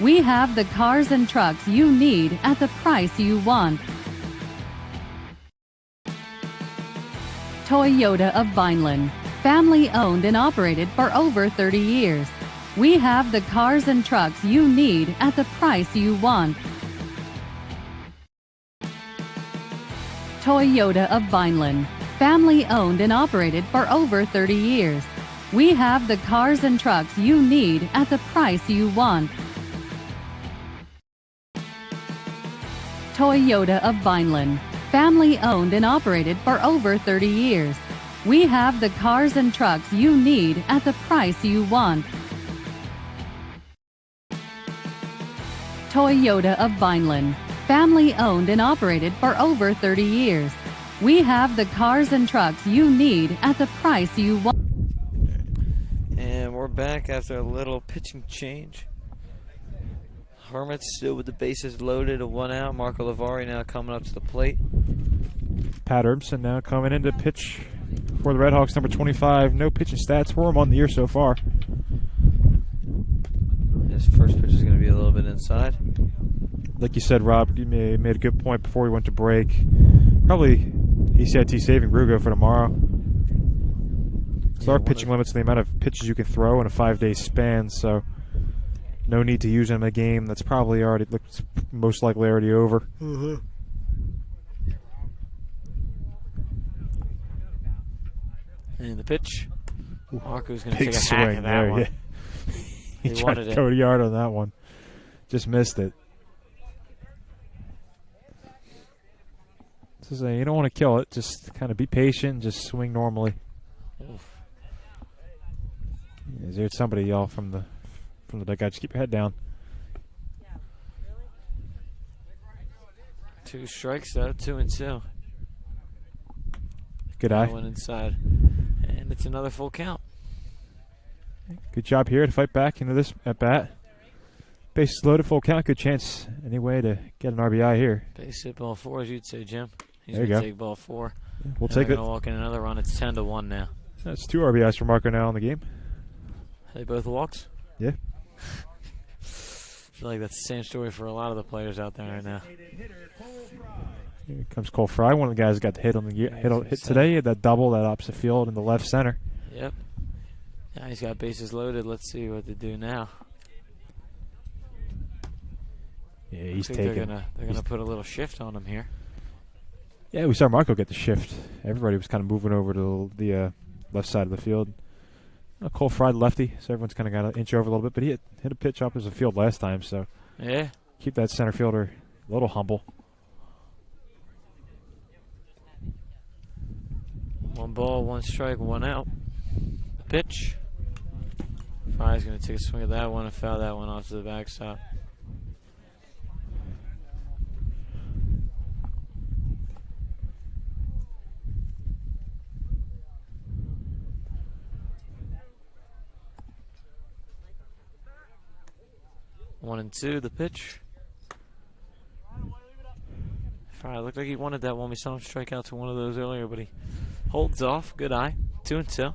We have the cars and trucks you need at the price you want. Toyota of Vineland, family owned and operated for over 30 years. We have the cars and trucks you need at the price you want. Toyota of Vineland, family owned and operated for over 30 years. We have the cars and trucks you need at the price you want. Toyota of Vineland, family owned and operated for over 30 years. We have the cars and trucks you need at the price you want. Toyota of Vineland, family owned and operated for over 30 years. We have the cars and trucks you need at the price you want. And we're back after a little pitching change. Hermits still with the bases loaded, a 1 out. Marco Lavari now coming up to the plate. Pat Urmson now coming in to pitch for the Redhawks, number 25. No pitching stats for him on the year so far. His first pitch is going to be a little bit inside. like you said, Rob, you made a good point before we went to break. Probably ACIT saving Rugo for tomorrow. There are pitching limits on the amount of pitches you can throw in a 5-day span, so no need to use them in a game that's probably already most likely already over. Mm-hmm. And the pitch. Marco's going to Big take a swing hack at that there, one. yeah. He He tried wanted to it. go to yard on that one. Just missed it. So you don't want to kill it. Just kind of be patient. Just swing normally. Oof. Is there somebody y'all from the dugout? Just keep your head down. 2 strikes though, 2-2. Good eye. One inside, and it's another full count. Good job here to fight back into this at bat. Bases loaded, full count. Good chance anyway to get an RBI here. Base hit ball 4, as you'd say, Jim. He's There you going go. to take ball 4. We'll take it. Going to walk in another run. It's 10-1 now. That's 2 RBIs for Marco now in the game. They both walks. Yeah. I feel like that's the same story for a lot of the players out there right now. Here comes Cole Fry. One of the guys got the hit on the hit today. He had that double, that opposite field in the left center. Yep. Now he's got bases loaded. Let's see what they do now. Yeah, he's Looks like taking. They're gonna put a little shift on him here. Yeah, we saw Marco get the shift. Everybody was kind of moving over to the left side of the field. Cole Fry lefty, so everyone's kind of got to inch over a little bit. But he hit a pitch up as a field last time, so Yeah. keep that center fielder a little humble. 1 ball, 1 strike, 1 out. The pitch. Fry's going to take a swing at that one and foul that one off to the backstop. One and 2, the pitch. Fry looked like he wanted that one. We saw him strike out to one of those earlier, but he holds off. Good eye. 2-2.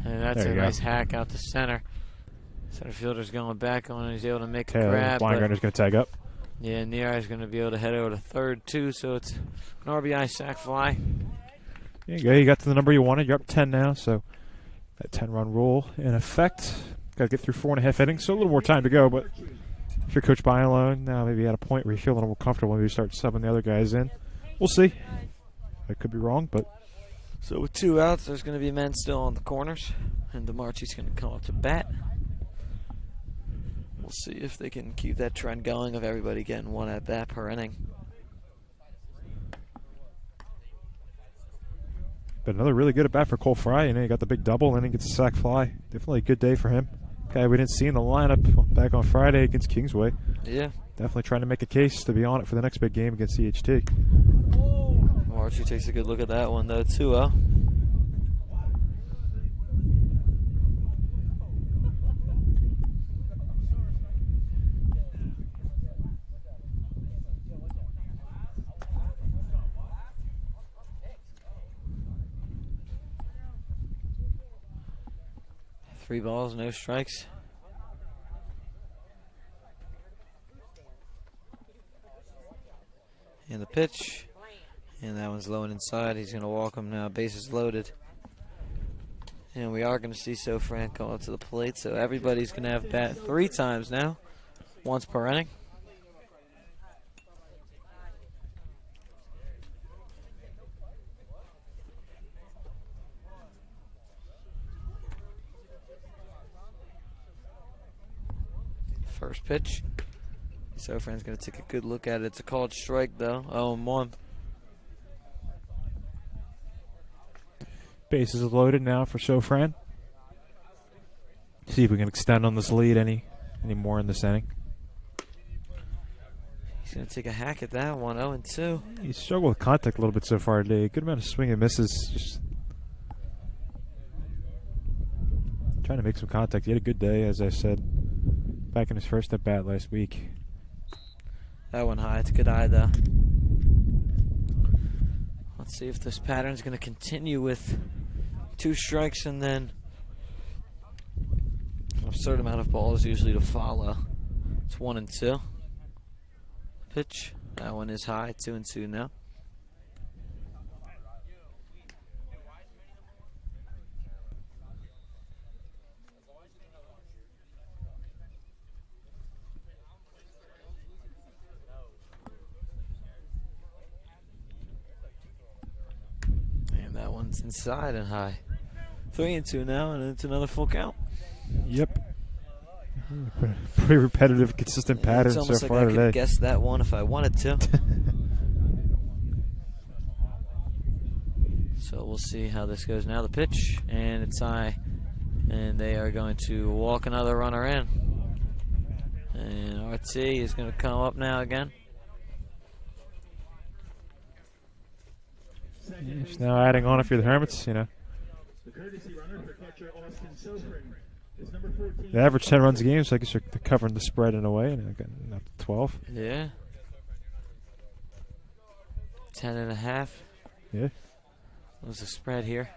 And that's There a you nice go. hack out to center. Center fielder's going back on, and he's able to make a Okay, grab. blind but- runner's going to tag up. yeah, Near's going to be able to head over to third, too, so it's an RBI sac fly. There you go. You got to the number you wanted. You're up 10 now, so that 10-run rule in effect. Got to get through 4.5 innings, so a little more time to go. But if you're Coach Byalone, now maybe at a point where you feel a little more comfortable, maybe you start subbing the other guys in. We'll see. I could be wrong, but So with 2 outs, there's going to be men still on the corners, and DeMarchi's going to come up to bat. We'll see if they can keep that trend going of everybody getting 1 at bat per inning. But another really good at bat for Cole Fry. You know, he got the big double, and then he gets a sac fly. Definitely a good day for him. Guy we didn't see in the lineup back on Friday against Kingsway. Yeah. Definitely trying to make a case to be on it for the next big game against CHT. Archie takes a good look at that one, though, 2-0. Three balls, no strikes. And the pitch. And that one's low and inside. He's going to walk him now. Bases loaded. And we are going to see Sofran come up to the plate. So everybody's going to have bat 3 times now. Once per inning. First pitch. Sofran's going to take a good look at it. It's a called strike, though. 0-1. Bases loaded now for Sofran. See if we can extend on this lead any more in this inning. He's going to take a hack at that one. 0-2. He's struggled with contact a little bit so far today. Good amount of swing and misses. Just trying to make some contact. He had a good day, as I said, back in his first at bat last week. That one high. It's a good eye, though. Let's see if this pattern's going to continue with 2 strikes and then absurd amount of balls usually to follow. It's 1-2. Pitch. That one is high. 2-2 now. And that one's inside and high. 3-2 now, and it's another full count. Yep. Pretty repetitive, consistent pattern so It's almost far like I today. could guess that one if I wanted to. So we'll see how this goes now. The pitch, and it's high. And they are going to walk another runner in. And RT is going to come up now again. Just now adding on if you're the Hermits, you know. The courtesy runner for catcher Austin Sofrin is number 14. The average 10 runs a game, so I guess they're covering the spread in a way, and getting up to 12. Yeah. 10.5. Yeah. Was the spread here.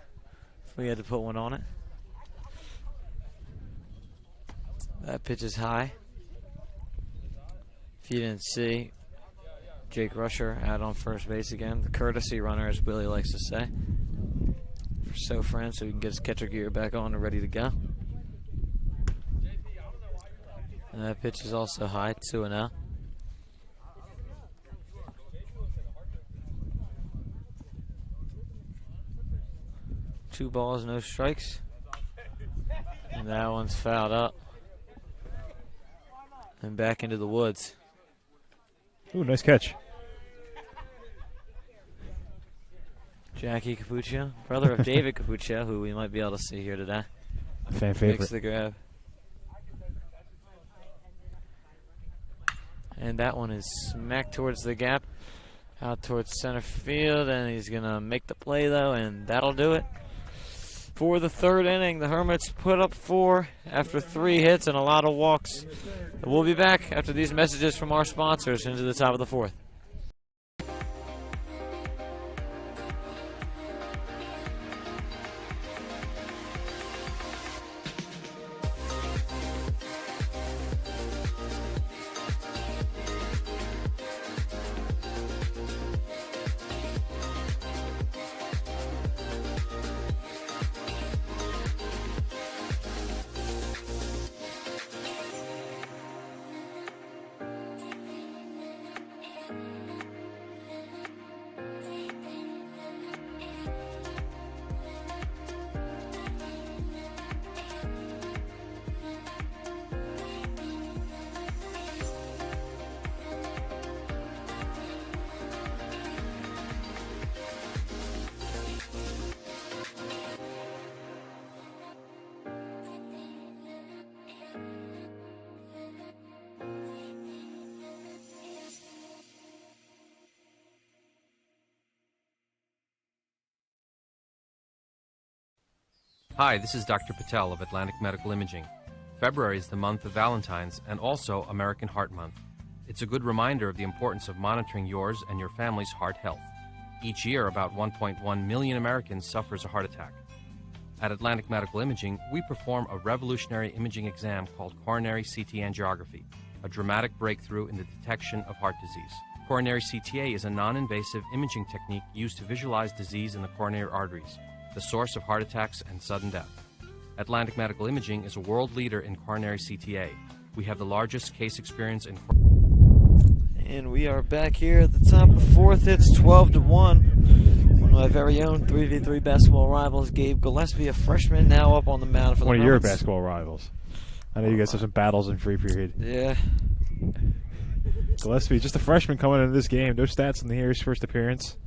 If we had to put one on it. That pitch is high. If you didn't see, Jake Rusher out on first base again. The courtesy runner, as Billy likes to say, for Sofran, so he can get his catcher gear back on and ready to go. And that pitch is also high, 2-0. Two balls, no strikes. And that one's fouled up. And back into the woods. Ooh, nice catch. Jackie Capuccio, brother of David Capuccio, who we might be able to see here today. Fan Makes favorite. the grab. And that one is smack towards the gap, out towards center field, and he's going to make the play, though, and that'll do it. For the third inning, the Hermits put up 4 after 3 hits and a lot of walks. We'll be back after these messages from our sponsors into the top of the 4th. Hi, this is Dr. Patel of Atlantic Medical Imaging. February is the month of Valentine's and also American Heart Month. It's a good reminder of the importance of monitoring yours and your family's heart health. Each year, about 1.1 million Americans suffers a heart attack. At Atlantic Medical Imaging, we perform a revolutionary imaging exam called coronary CT angiography, a dramatic breakthrough in the detection of heart disease. Coronary CTA is a non-invasive imaging technique used to visualize disease in the coronary arteries, the source of heart attacks and sudden death. Atlantic Medical Imaging is a world leader in coronary CTA. We have the largest case experience in... And we are back here at the top of the 4th. It's 12-1. One of my very own 3v3 basketball rivals, Gabe Gillespie, a freshman, now up on the mound for the One of your Hermits. basketball rivals. I know you guys have some battles in free period. Yeah. Gillespie, just a freshman coming into this game. No stats in the year's first appearance.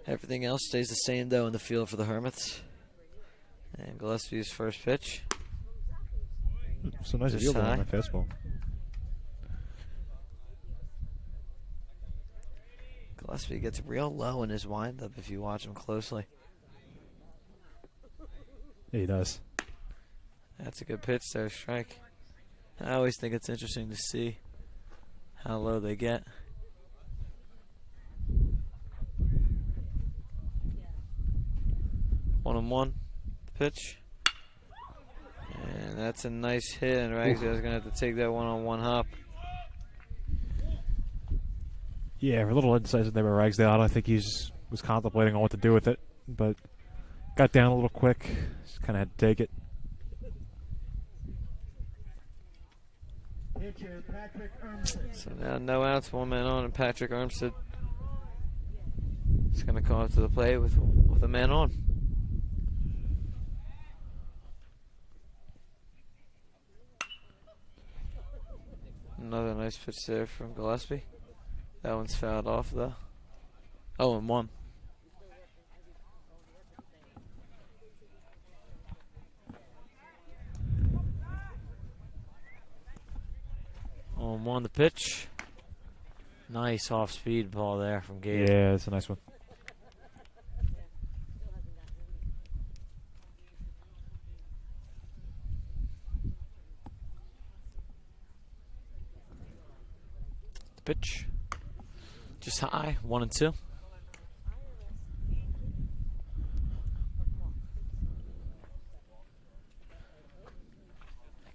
Everything else stays the same, though, in the field for the Hermits. And Gillespie's first pitch. So nice Just field on high. my fastball. Gillespie gets real low in his windup if you watch him closely. Yeah, he does. That's a good pitch there, strike. I always think it's interesting to see how low they get. One pitch. And That's a nice hit, and Ragsdale's going to have to take that one on one hop. Yeah, a little indecisive there by Ragsdale. I don't think he was contemplating on what to do with it, but got down a little quick. Just kind of had to take it. So now no outs, 1 man on, and Patrick Armstead is going to come up to the plate with a man on. Another nice pitch there from Gillespie. That one's fouled off though. 0-1. On the pitch. Nice off-speed ball there from Gabe. Yeah, that's a nice one. Pitch. Just high, 1-2.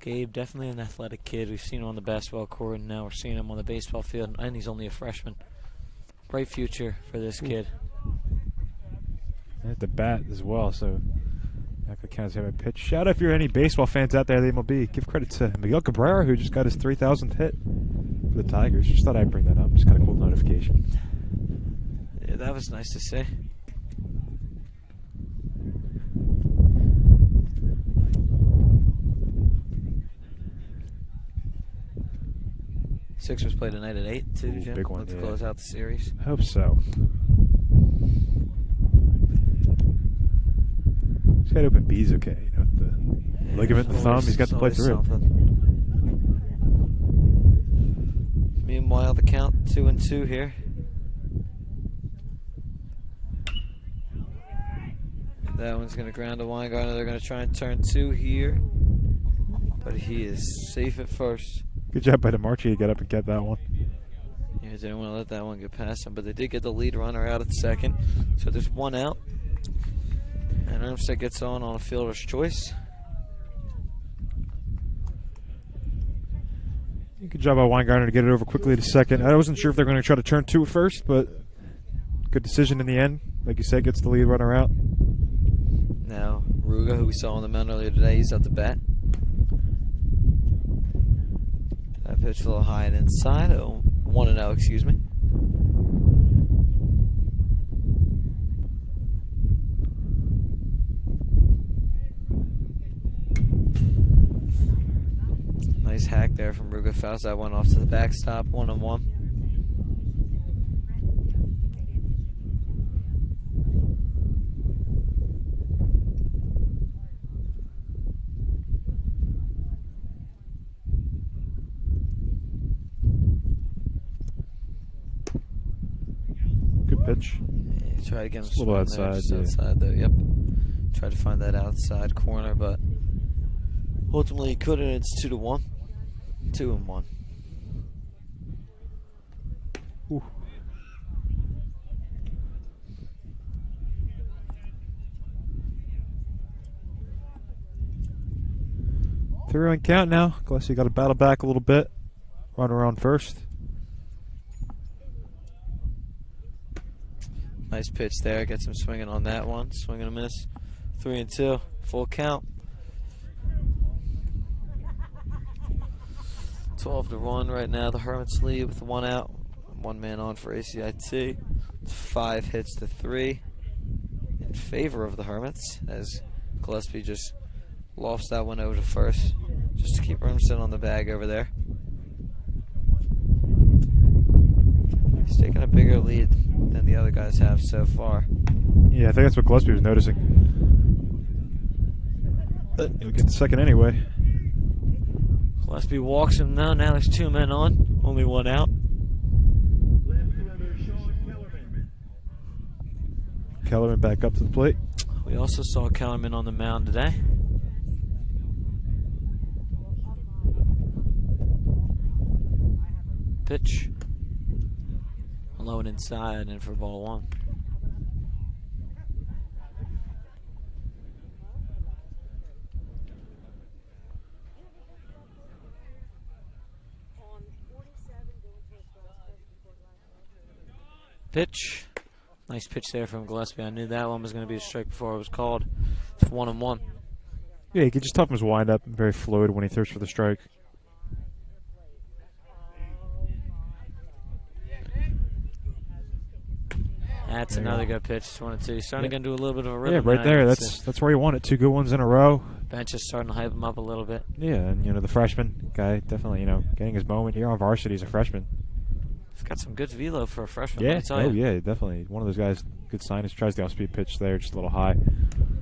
Gabe, definitely an athletic kid. We've seen him on the basketball court, and now we're seeing him on the baseball field, and he's only a freshman. Bright future for this kid. And at the bat as well, so that could count as having a pitch. Shout out if you're any baseball fans out there at the MLB. Give credit to Miguel Cabrera, who just got his 3,000th hit for the Tigers. Just thought I'd bring that up. Just got a cool notification. Yeah, that was nice to see. Sixers play tonight at 8 too, Jim. Big one, Let's yeah. close out the series. I hope so. He's got to open B's okay. You know, the ligament in the thumb, he's got to play through. Meanwhile, the count 2-2 here. That one's going to ground to Weingartner. They're going to try and turn 2 here, but he is safe at first. Good job by DeMarchi to get up and get that one. Yeah, they didn't want to let that one get past him, but they did get the lead runner out at second. So there's 1 out. And Armstead gets on a fielder's choice. Good job by Weingartner to get it over quickly to second. I wasn't sure if they're going to try to turn 2 at first, but good decision in the end. Like you said, gets the lead runner out. Now, Ruga, who we saw on the mound earlier today, he's up to bat. That pitch a little high and inside. 1-0, excuse me. Nice hack there from Ruga. Fouls that one off to the backstop. 1-1. Good pitch. Yeah, try to get him a little outside. There, outside though. Yep. Tried to find that outside corner, but ultimately he couldn't. It's 2-1. 2-1. Ooh. 3-run count now. Gillespie got to battle back a little bit. Run around first. Nice pitch there. Gets him swinging on that one. Swing and a miss. 3-2. Full count. 12-1 right now. The Hermits lead with 1 out. 1 man on for ACIT. 5 hits to 3 in favor of the Hermits, as Gillespie just lofts that one over to first just to keep Armstead on the bag over there. He's taking a bigger lead than the other guys have so far. Yeah, I think that's what Gillespie was noticing. But he'll get the second anyway. Gillespie walks him now. Now there's 2 men on. Only 1 out. Kellerman back up to the plate. We also saw Kellerman on the mound today. Pitch. Low and inside, and for ball 1. pitch. Nice pitch there from Gillespie. I knew that one was going to be a strike before it was called. It's 1-1. Yeah, he could just toughen his windup. Very fluid when he throws for the strike. That's another good pitch. It's 1-2. He's starting to get into a little bit of a rhythm. Yeah, right there. That's where you want it. 2 good ones in a row. Bench is starting to hype him up a little bit. Yeah, and the freshman guy definitely getting his moment here on varsity as a freshman. He's got some good velo for a freshman. Yeah, let me tell you. yeah, definitely one of those guys. Good sign. He tries the off-speed pitch there, just a little high.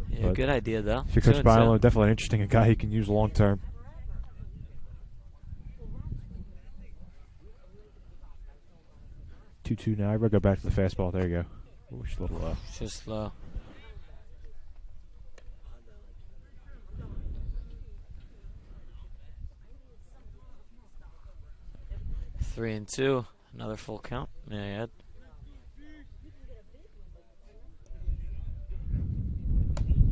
Yeah, But good idea though. If you're Coach Bylow, definitely an interesting guy he can use long term. Two now. I better go back to the fastball. There you go. Ooh, just a little low. Just low. Three and 2. Another full count. Yeah,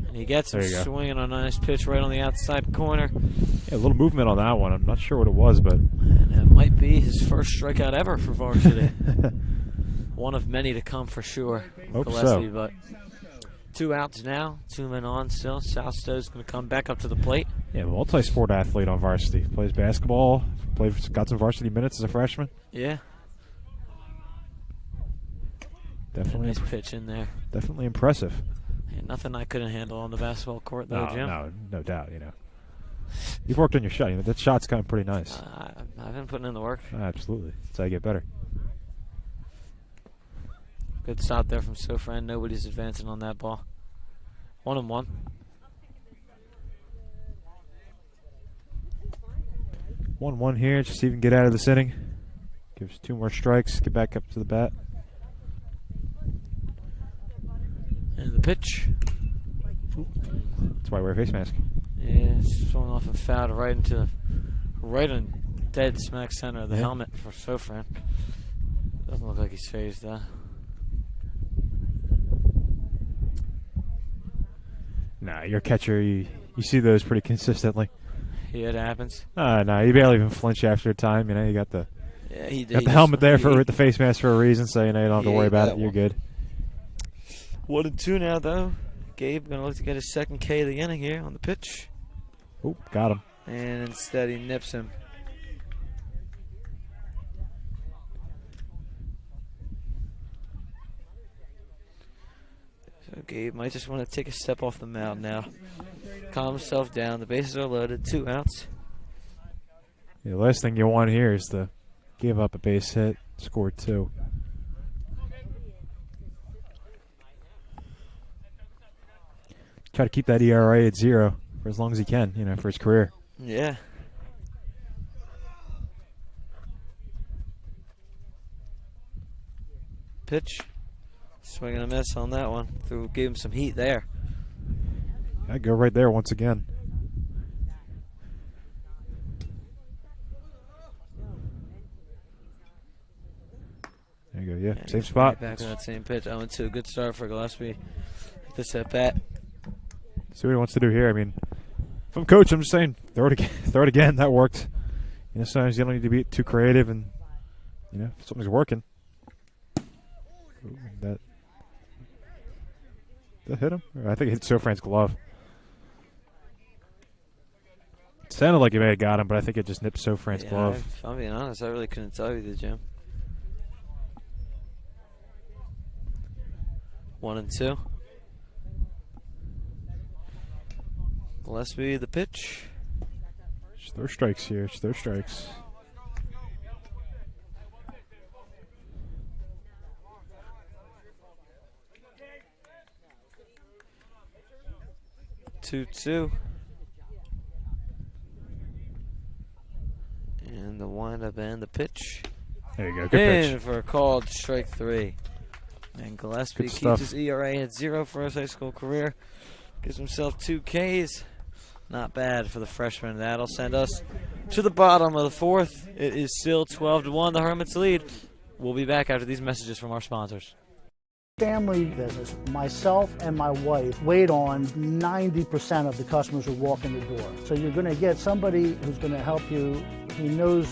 and he gets him swinging on a nice pitch right on the outside corner. Yeah, a little movement on that one. I'm not sure what it was, but and it might be his first strikeout ever for varsity. One of many to come for sure. Hope Gillespie, so. But 2 outs now. 2 men on still. Southstow's going to come back up to the plate. Yeah, multi-sport athlete on varsity. Plays basketball. Got some varsity minutes as a freshman. Yeah. Definitely. Nice pitch in there. Definitely impressive. Yeah, nothing I couldn't handle on the basketball court, though, Jim. No doubt. You've worked on your shot. That shot's kind of pretty nice. I've been putting in the work. Absolutely. That's how you get better. Good stop there from Sofran. Nobody's advancing on that ball. 1-1. 1-1 here. Just even get out of this inning. Gives 2 more strikes. Get back up to the bat. And the pitch. That's why I wear a face mask. Yeah, swung off and fouled right in dead smack center of the helmet for Sofran. Doesn't look like he's phased though. Nah, you're a catcher. You see those pretty consistently. Yeah, it happens. No, you barely even flinch after a time. You got the he got the helmet there with the face mask for a reason, so you don't have to worry about it. You're good. 1-2 now though. Gabe gonna look to get his second K of the inning here on the pitch. Oh, got him. And instead he nips him. So Gabe might just want to take a step off the mound now. Calm himself down. The bases are loaded. 2 outs. Yeah, the last thing you want here is to give up a base hit, score 2. Try to keep that ERA at 0 for as long as he can, for his career. Yeah. Pitch. Swing and a miss on that one. Gave him some heat there. I'd go right there once again. There you go. Yeah, same spot. Right back to that same pitch. 0-2. Good start for Gillespie. This at bat. See what he wants to do here. I mean, if I'm coach, I'm just saying throw it again. Throw it again. That worked. Sometimes you don't need to be too creative, and if something's working. Ooh, that hit him? I think it hit Sofran's glove. It sounded like it may have got him, but I think it just nipped Sofran's glove. If I'm being honest, I really couldn't tell you the Jim. 1-2. Gillespie, the pitch. Just throw strikes here. Just throw strikes. Two. And the windup and the pitch. There you go. Good pitch. For a called strike 3. And Gillespie keeps his ERA at 0 for his high school career. Gives himself 2 Ks. Not bad for the freshman. That'll send us to the bottom of the 4th. It is still 12-1. The Hermits lead. We'll be back after these messages from our sponsors. Family business. Myself and my wife wait on 90% of the customers who walk in the door. So you're going to get somebody who's going to help you. He knows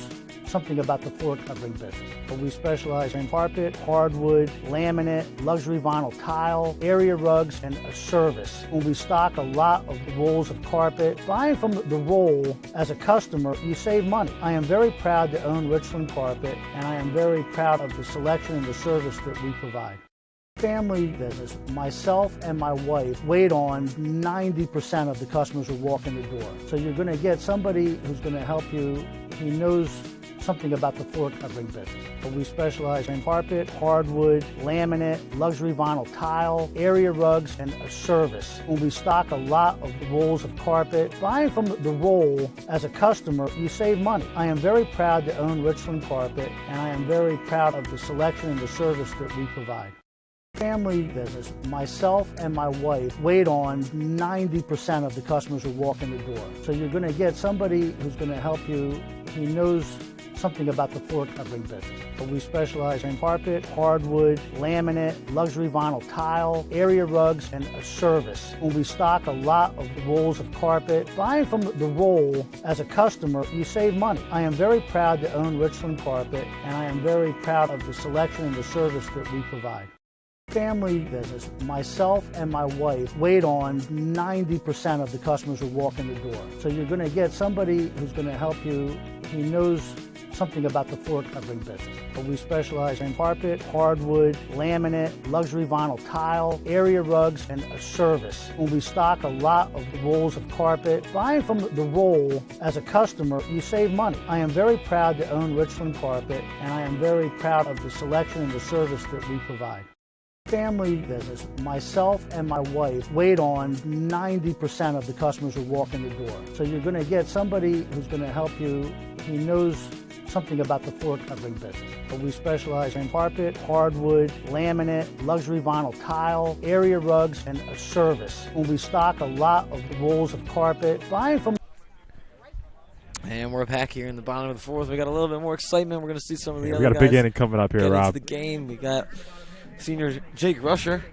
something about the floor covering business. But we specialize in carpet, hardwood, laminate, luxury vinyl tile, area rugs, and a service. When we stock a lot of rolls of carpet, buying from the roll as a customer, you save money. I am very proud to own Richland Carpet, and I am very proud of the selection and the service that we provide. Family business. Myself and my wife wait on 90% of the customers who walk in the door. So you're going to get somebody who's going to help you. He knows something about the floor covering business. But we specialize in carpet, hardwood, laminate, luxury vinyl tile, area rugs, and a service. When we stock a lot of rolls of carpet, buying from the roll as a customer, you save money. I am very proud to own Richland Carpet, and I am very proud of the selection and the service that we provide. Family business. Myself and my wife wait on 90% of the customers who walk in the door. So you're going to get somebody who's going to help you. He knows something about the floor covering business. But we specialize in carpet, hardwood, laminate, luxury vinyl tile, area rugs, and a service. When we stock a lot of rolls of carpet, buying from the roll as a customer, you save money. I am very proud to own Richland Carpet, and I am very proud of the selection and the service that we provide. Family business. Myself and my wife wait on 90% of the customers who walk in the door. So you're going to get somebody who's going to help you. He knows something about the floor covering business. But we specialize in carpet, hardwood, laminate, luxury vinyl tile, area rugs, and a service. When we stock a lot of rolls of carpet, buying from the roll as a customer, you save money. I am very proud to own Richland Carpet, and I am very proud of the selection and the service that we provide. Family business. Myself and my wife wait on 90% of the customers who walk in the door. So you're going to get somebody who's going to help you. He knows something about the floor covering business. But we specialize in carpet, hardwood, laminate, luxury vinyl tile, area rugs, and a service. When we stock a lot of rolls of carpet, buying from. And we're back here in the bottom of the fourth. We got a little bit more excitement. We're going to see some of the other guys. We got a big inning coming up here, get Rob. into the game. We got senior Jake Rusher.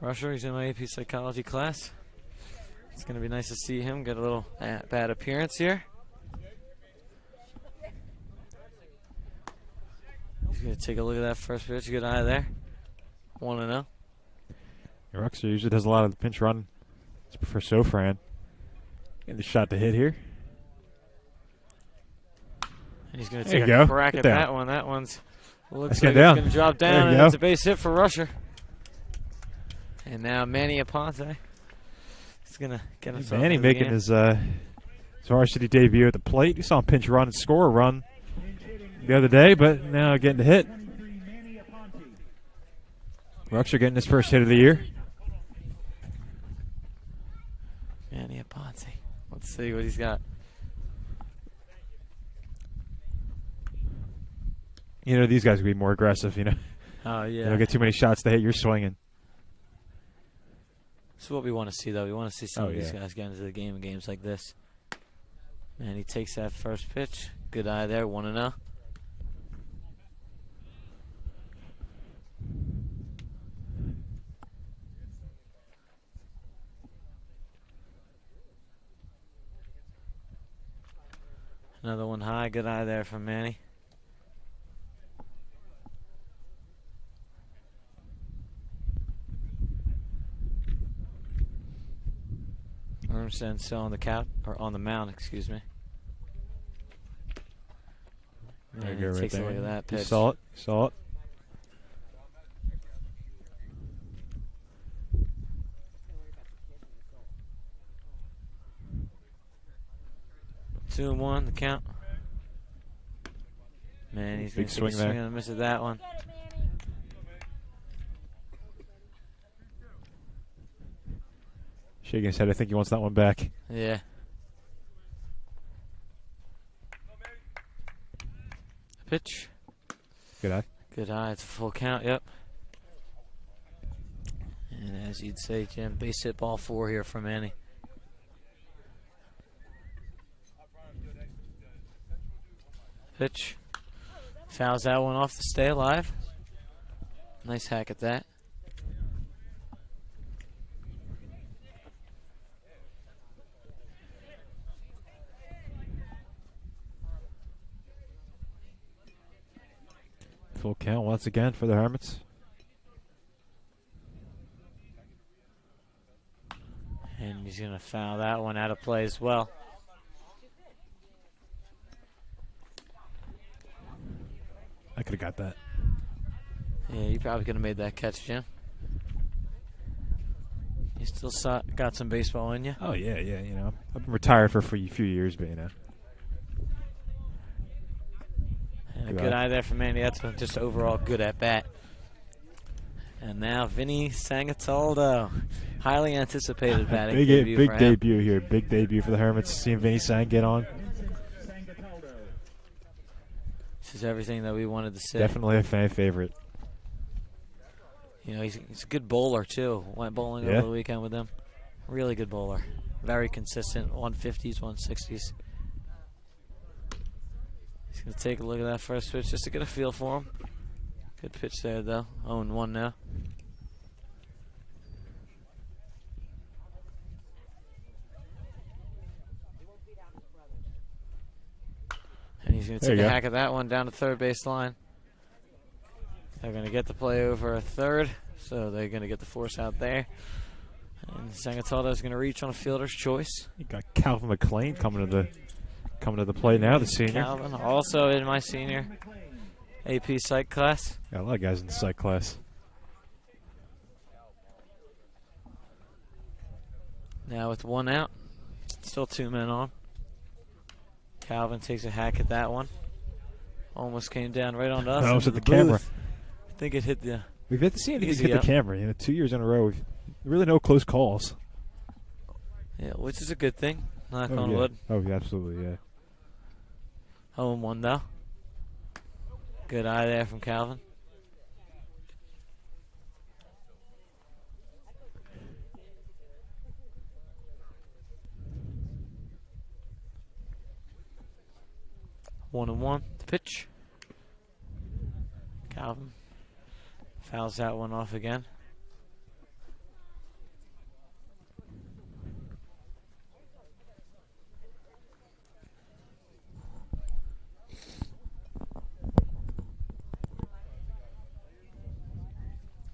Rusher, he's in my AP psychology class. It's going to be nice to see him get a little bad appearance here. He's going to take a look at that first pitch. Good eye there. 1-0. Ruxer usually does a lot of the pinch run. It's for Sofran. Getting the shot to hit here. And he's going to take a crack at that one. That one's looks like it's going to drop down, and it's a base hit for Rusher. And now Manny Aponte is going to get himself. Manny making his varsity debut at the plate. You saw him pinch run and score a run the other day, but now getting the hit. Ruxer getting his first hit of the year. Manny Aponte. Let's see what he's got. You know, these guys will be more aggressive, you know. Oh, yeah. They don't get too many shots to hit. You're swinging. That's what we want to see, though. We want to see some of these guys get into the game in games like this. And he takes that first pitch. Good eye there, 1-0. Another one high. Good eye there from Manny. Armstead still on the on the mound, excuse me. There And you go, he right takes there. a look at that pitch. You saw it. You saw it. Two and one, the count. Man, he's Big swing there. Swing and miss at that one. Shaking his head. I think he wants that one back. Yeah. Pitch. Good eye. Good eye. It's a full count. Yep. And as you'd say, Jim, base hit ball 4 here for Manny. Pitch. Fouls that one off to stay alive. Nice hack at that. Full count once again for the Hermits. And he's going to foul that one out of play as well. I could have got that. Yeah, you probably could have made that catch, Jim. You still got some baseball in you? Oh, yeah, you know. I've been retired for a few years, but, you know. And a good eye there from Andy. That's just overall good at bat. And now Vinny Sangataldo. Highly anticipated batting debut for him. Big debut here. Big debut for the Hermits. Seeing Vinny Sang get on. This is everything that we wanted to see. Definitely a fan favorite. You know, he's a good bowler, too. Went bowling over the weekend with him. Really good bowler. Very consistent. 150s, 160s. He's going to take a look at that first pitch just to get a feel for him. Good pitch there, though. 0-1 now. And he's going to take a hack at that one down the third base line. They're going to get the play over a third, so they're going to get the force out there. And Sangataldo is going to reach on a fielder's choice. You got Calvin McLean coming to the plate now, the senior. Calvin, also in my senior AP Psych class. Got a lot of guys in the Psych class. Now with one out, still 2 men on. Calvin takes a hack at that one. Almost came down right on us. Almost at the camera. I think it hit the. We've yet to see anything hit the camera. You know, 2 years in a row, really no close calls. Yeah, which is a good thing. Knock on wood. Oh, yeah, absolutely, yeah. 0-1 though. Good eye there from Calvin. One and one. The pitch. Calvin fouls that one off again.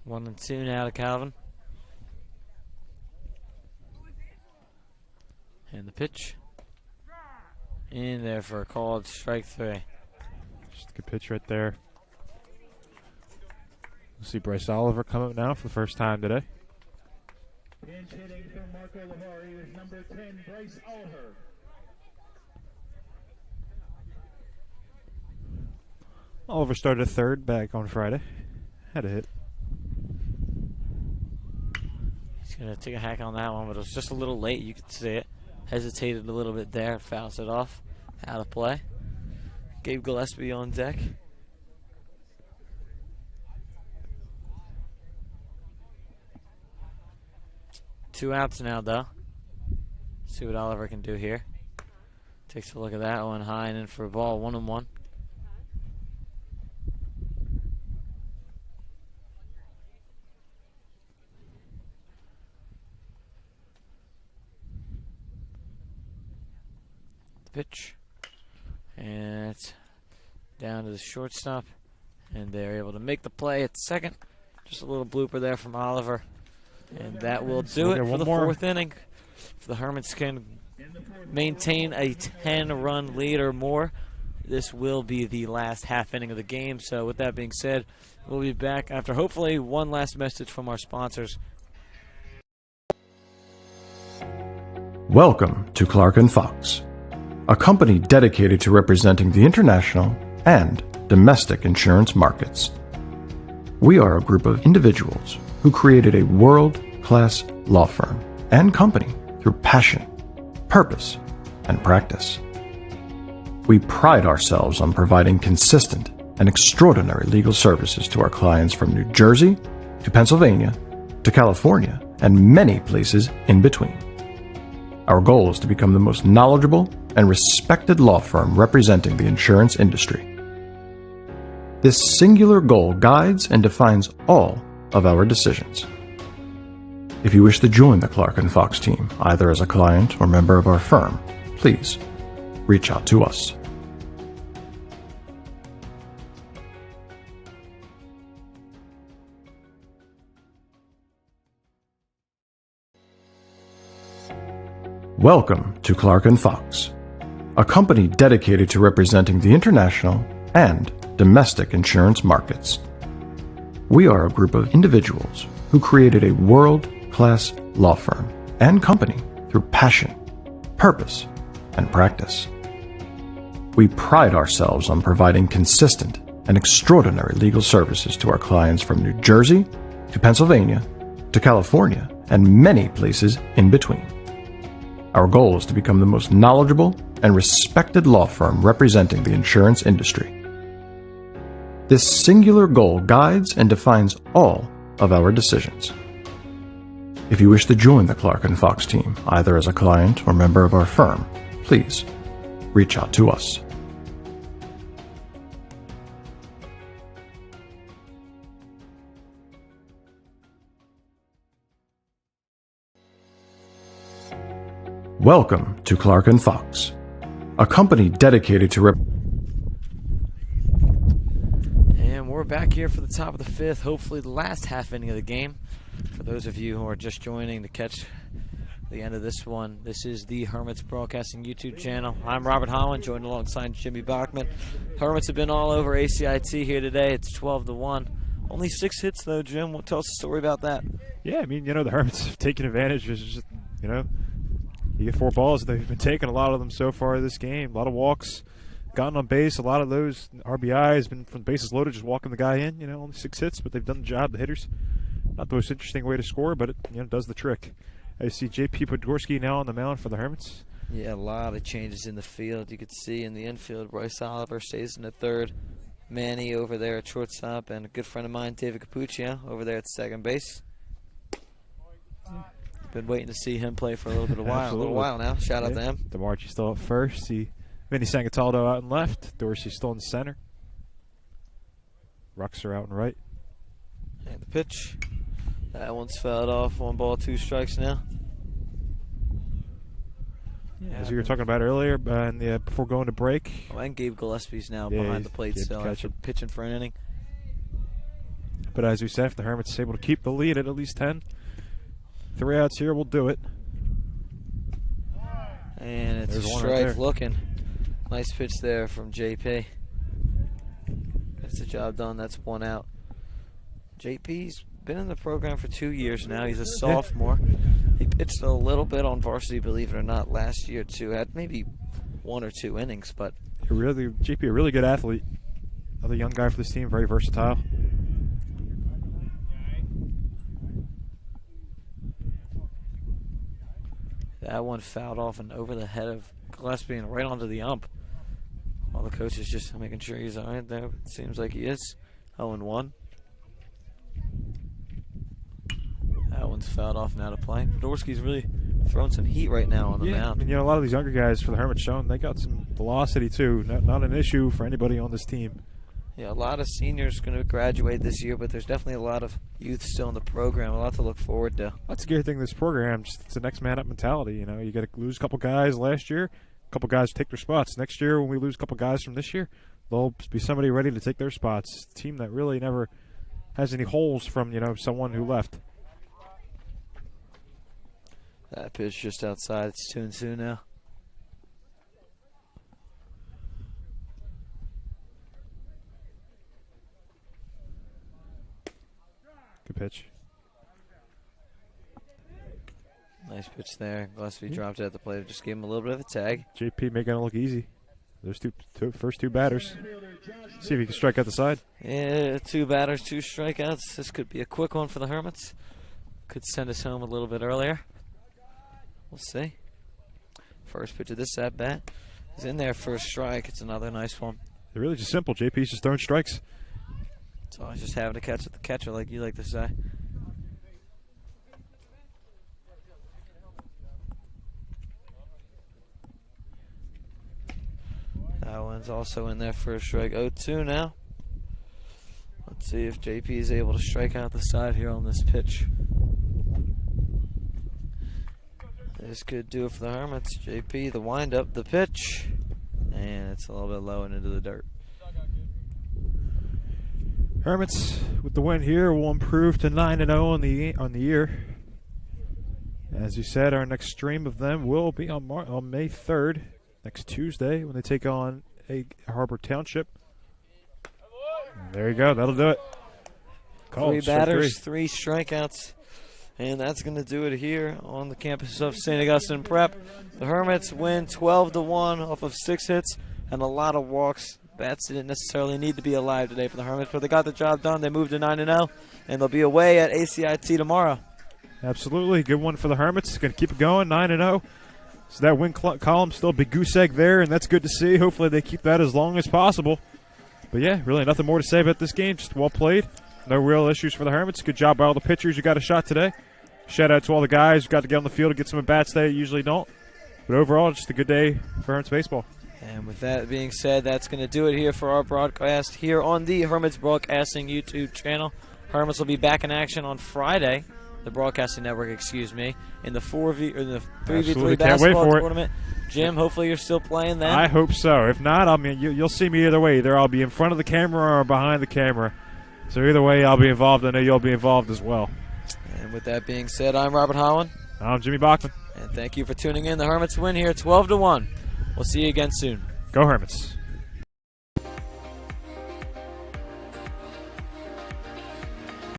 One and two now to Calvin. And the pitch. In there for a called strike three. Just a good pitch right there. We'll see Bryce Oliver come up now for the first time today. Pinch hitting from Marco Lahari is number 10, Bryce Oliver. Oliver started third back on Friday. Had a hit. He's going to take a hack on that one, but it was just a little late. You could see it. Hesitated a little bit there. Fouls it off. Out of play. Gabe Gillespie on deck. Two outs now, though. See what Oliver can do here. Takes a look at that one. High and in for a ball. 1-1. Pitch, and it's down to the shortstop, and they're able to make the play at second. Just a little blooper there from Oliver, and that will do it for the fourth inning. If the Hermits can maintain a 10-run lead or more, this will be the last half inning of the game. So with that being said, we'll be back after hopefully one last message from our sponsors. Welcome to Clark & Fox, a company dedicated to representing the international and domestic insurance markets. We are a group of individuals who created a world-class law firm and company through passion, purpose, and practice. We pride ourselves on providing consistent and extraordinary legal services to our clients from New Jersey to Pennsylvania to California and many places in between. Our goal is to become the most knowledgeable and respected law firm representing the insurance industry. This singular goal guides and defines all of our decisions. If you wish to join the Clark & Fox team, either as a client or member of our firm, please reach out to us. Welcome to Clark & Fox, a company dedicated to representing the international and domestic insurance markets. We are a group of individuals who created a world-class law firm and company through passion, purpose, and practice. We pride ourselves on providing consistent and extraordinary legal services to our clients from New Jersey to Pennsylvania to California and many places in between. Our goal is to become the most knowledgeable and respected law firm representing the insurance industry. This singular goal guides and defines all of our decisions. If you wish to join the Clark & Fox team, either as a client or member of our firm, please reach out to us. Welcome to Clark & Fox, a company dedicated to And we're back here for the top of the fifth, hopefully the last half inning of the game. For those of you who are just joining to catch the end of this one, this is the Hermits Broadcasting YouTube channel. I'm Robert Holland, joined alongside Jimmy Bachman. Hermits have been all over ACIT here today. It's 12-1. Only 6 hits though, Jim. Tell us a story about that. Yeah, I mean, the Hermits have taken advantage. It's just, you get 4 balls. They've been taking a lot of them so far this game. A lot of walks, gotten on base. A lot of those RBIs, been from bases loaded, just walking the guy in. Only 6 hits, but they've done the job. The hitters, not the most interesting way to score, but it does the trick. I see J.P. Podgorski now on the mound for the Hermits. Yeah, a lot of changes in the field. You could see in the infield, Bryce Oliver stays in the third. Manny over there at shortstop, and a good friend of mine, David Capuccio, over there at second base. Been waiting to see him play for a little while now. Shout out to him. DeMarchi still up first. See Vinny Sangataldo out in left. Dorsey still in the center. Ruxer out in right. And the pitch. That one's fouled off. 1 ball, 2 strikes now. Yeah, as we were talking about earlier, before going to break. Oh, and Gabe Gillespie's now behind the plate still after pitching for an inning. But as we said, if the Hermits able to keep the lead at least 10, 3 outs here will do it. And it's a strike looking. Nice pitch there from JP. Gets the job done. That's 1 out. JP's been in the program for 2 years now. He's a sophomore. He pitched a little bit on varsity, believe it or not, last year too. Had maybe 1 or 2 innings, but JP, a really good athlete. Another young guy for this team, very versatile. That one fouled off and over the head of Gillespie and right onto the ump. All the coaches just making sure he's all right there. It seems like he is. 0-1. That one's fouled off now to play. Podorski's really throwing some heat right now on the mound. And, a lot of these younger guys for the Hermits showing they got some velocity too. Not an issue for anybody on this team. Yeah, a lot of seniors going to graduate this year, but there's definitely a lot of youth still in the program. A lot to look forward to. That's a good thing. This program, it's a next man up mentality. You got to lose a couple guys last year, a couple guys take their spots. Next year, when we lose a couple guys from this year, there'll be somebody ready to take their spots. A team that really never has any holes from someone who left. That pitch just outside. It's 2-2 now. Good pitch. Nice pitch there. Gillespie dropped it at the plate. Just gave him a little bit of a tag. JP making it look easy. Those first two batters. See if he can strike out the side. Yeah, 2 batters, 2 strikeouts. This could be a quick one for the Hermits. Could send us home a little bit earlier. We'll see. First pitch of this at bat is in there for a strike. It's another nice one. They're really just simple. JP's just throwing strikes. So I just having to catch with the catcher, like you like to say. That one's also in there for a strike. 0-2 now. Let's see if JP is able to strike out the side here on this pitch. This could do it for the Hermits. JP, the windup, the pitch. And it's a little bit low and into the dirt. Hermits with the win here will improve to 9-0 on the year. As you said, our next stream of them will be on May 3rd, next Tuesday, when they take on Egg Harbor Township. And there you go. That'll do it. Three batters, 3 strikeouts. And that's going to do it here on the campus of St. Augustine Prep. The Hermits win 12-1 off of 6 hits and a lot of walks. Bats didn't necessarily need to be alive today for the Hermits, but they got the job done. They moved to 9-0, and they'll be away at ACIT tomorrow. Absolutely. Good one for the Hermits. Going to keep it going, 9-0. So that win column still a big goose egg there, and that's good to see. Hopefully they keep that as long as possible. But, yeah, really nothing more to say about this game. Just well played. No real issues for the Hermits. Good job by all the pitchers who got a shot today. Shout out to all the guys who got to get on the field and get some at-bats they usually don't. But overall, just a good day for Hermits baseball. And with that being said, that's going to do it here for our broadcast here on the Hermits Broadcasting YouTube channel. Hermits will be back in action on Friday, the Broadcasting Network, excuse me, in the 3v3 basketball tournament. Jim, hopefully you're still playing then. I hope so. If not, I mean, you'll see me either way. Either I'll be in front of the camera or behind the camera. So either way, I'll be involved. I know you'll be involved as well. And with that being said, I'm Robert Holland. I'm Jimmy Bachman. And thank you for tuning in. The Hermits win here 12-1. We'll see you again soon. Go Hermits.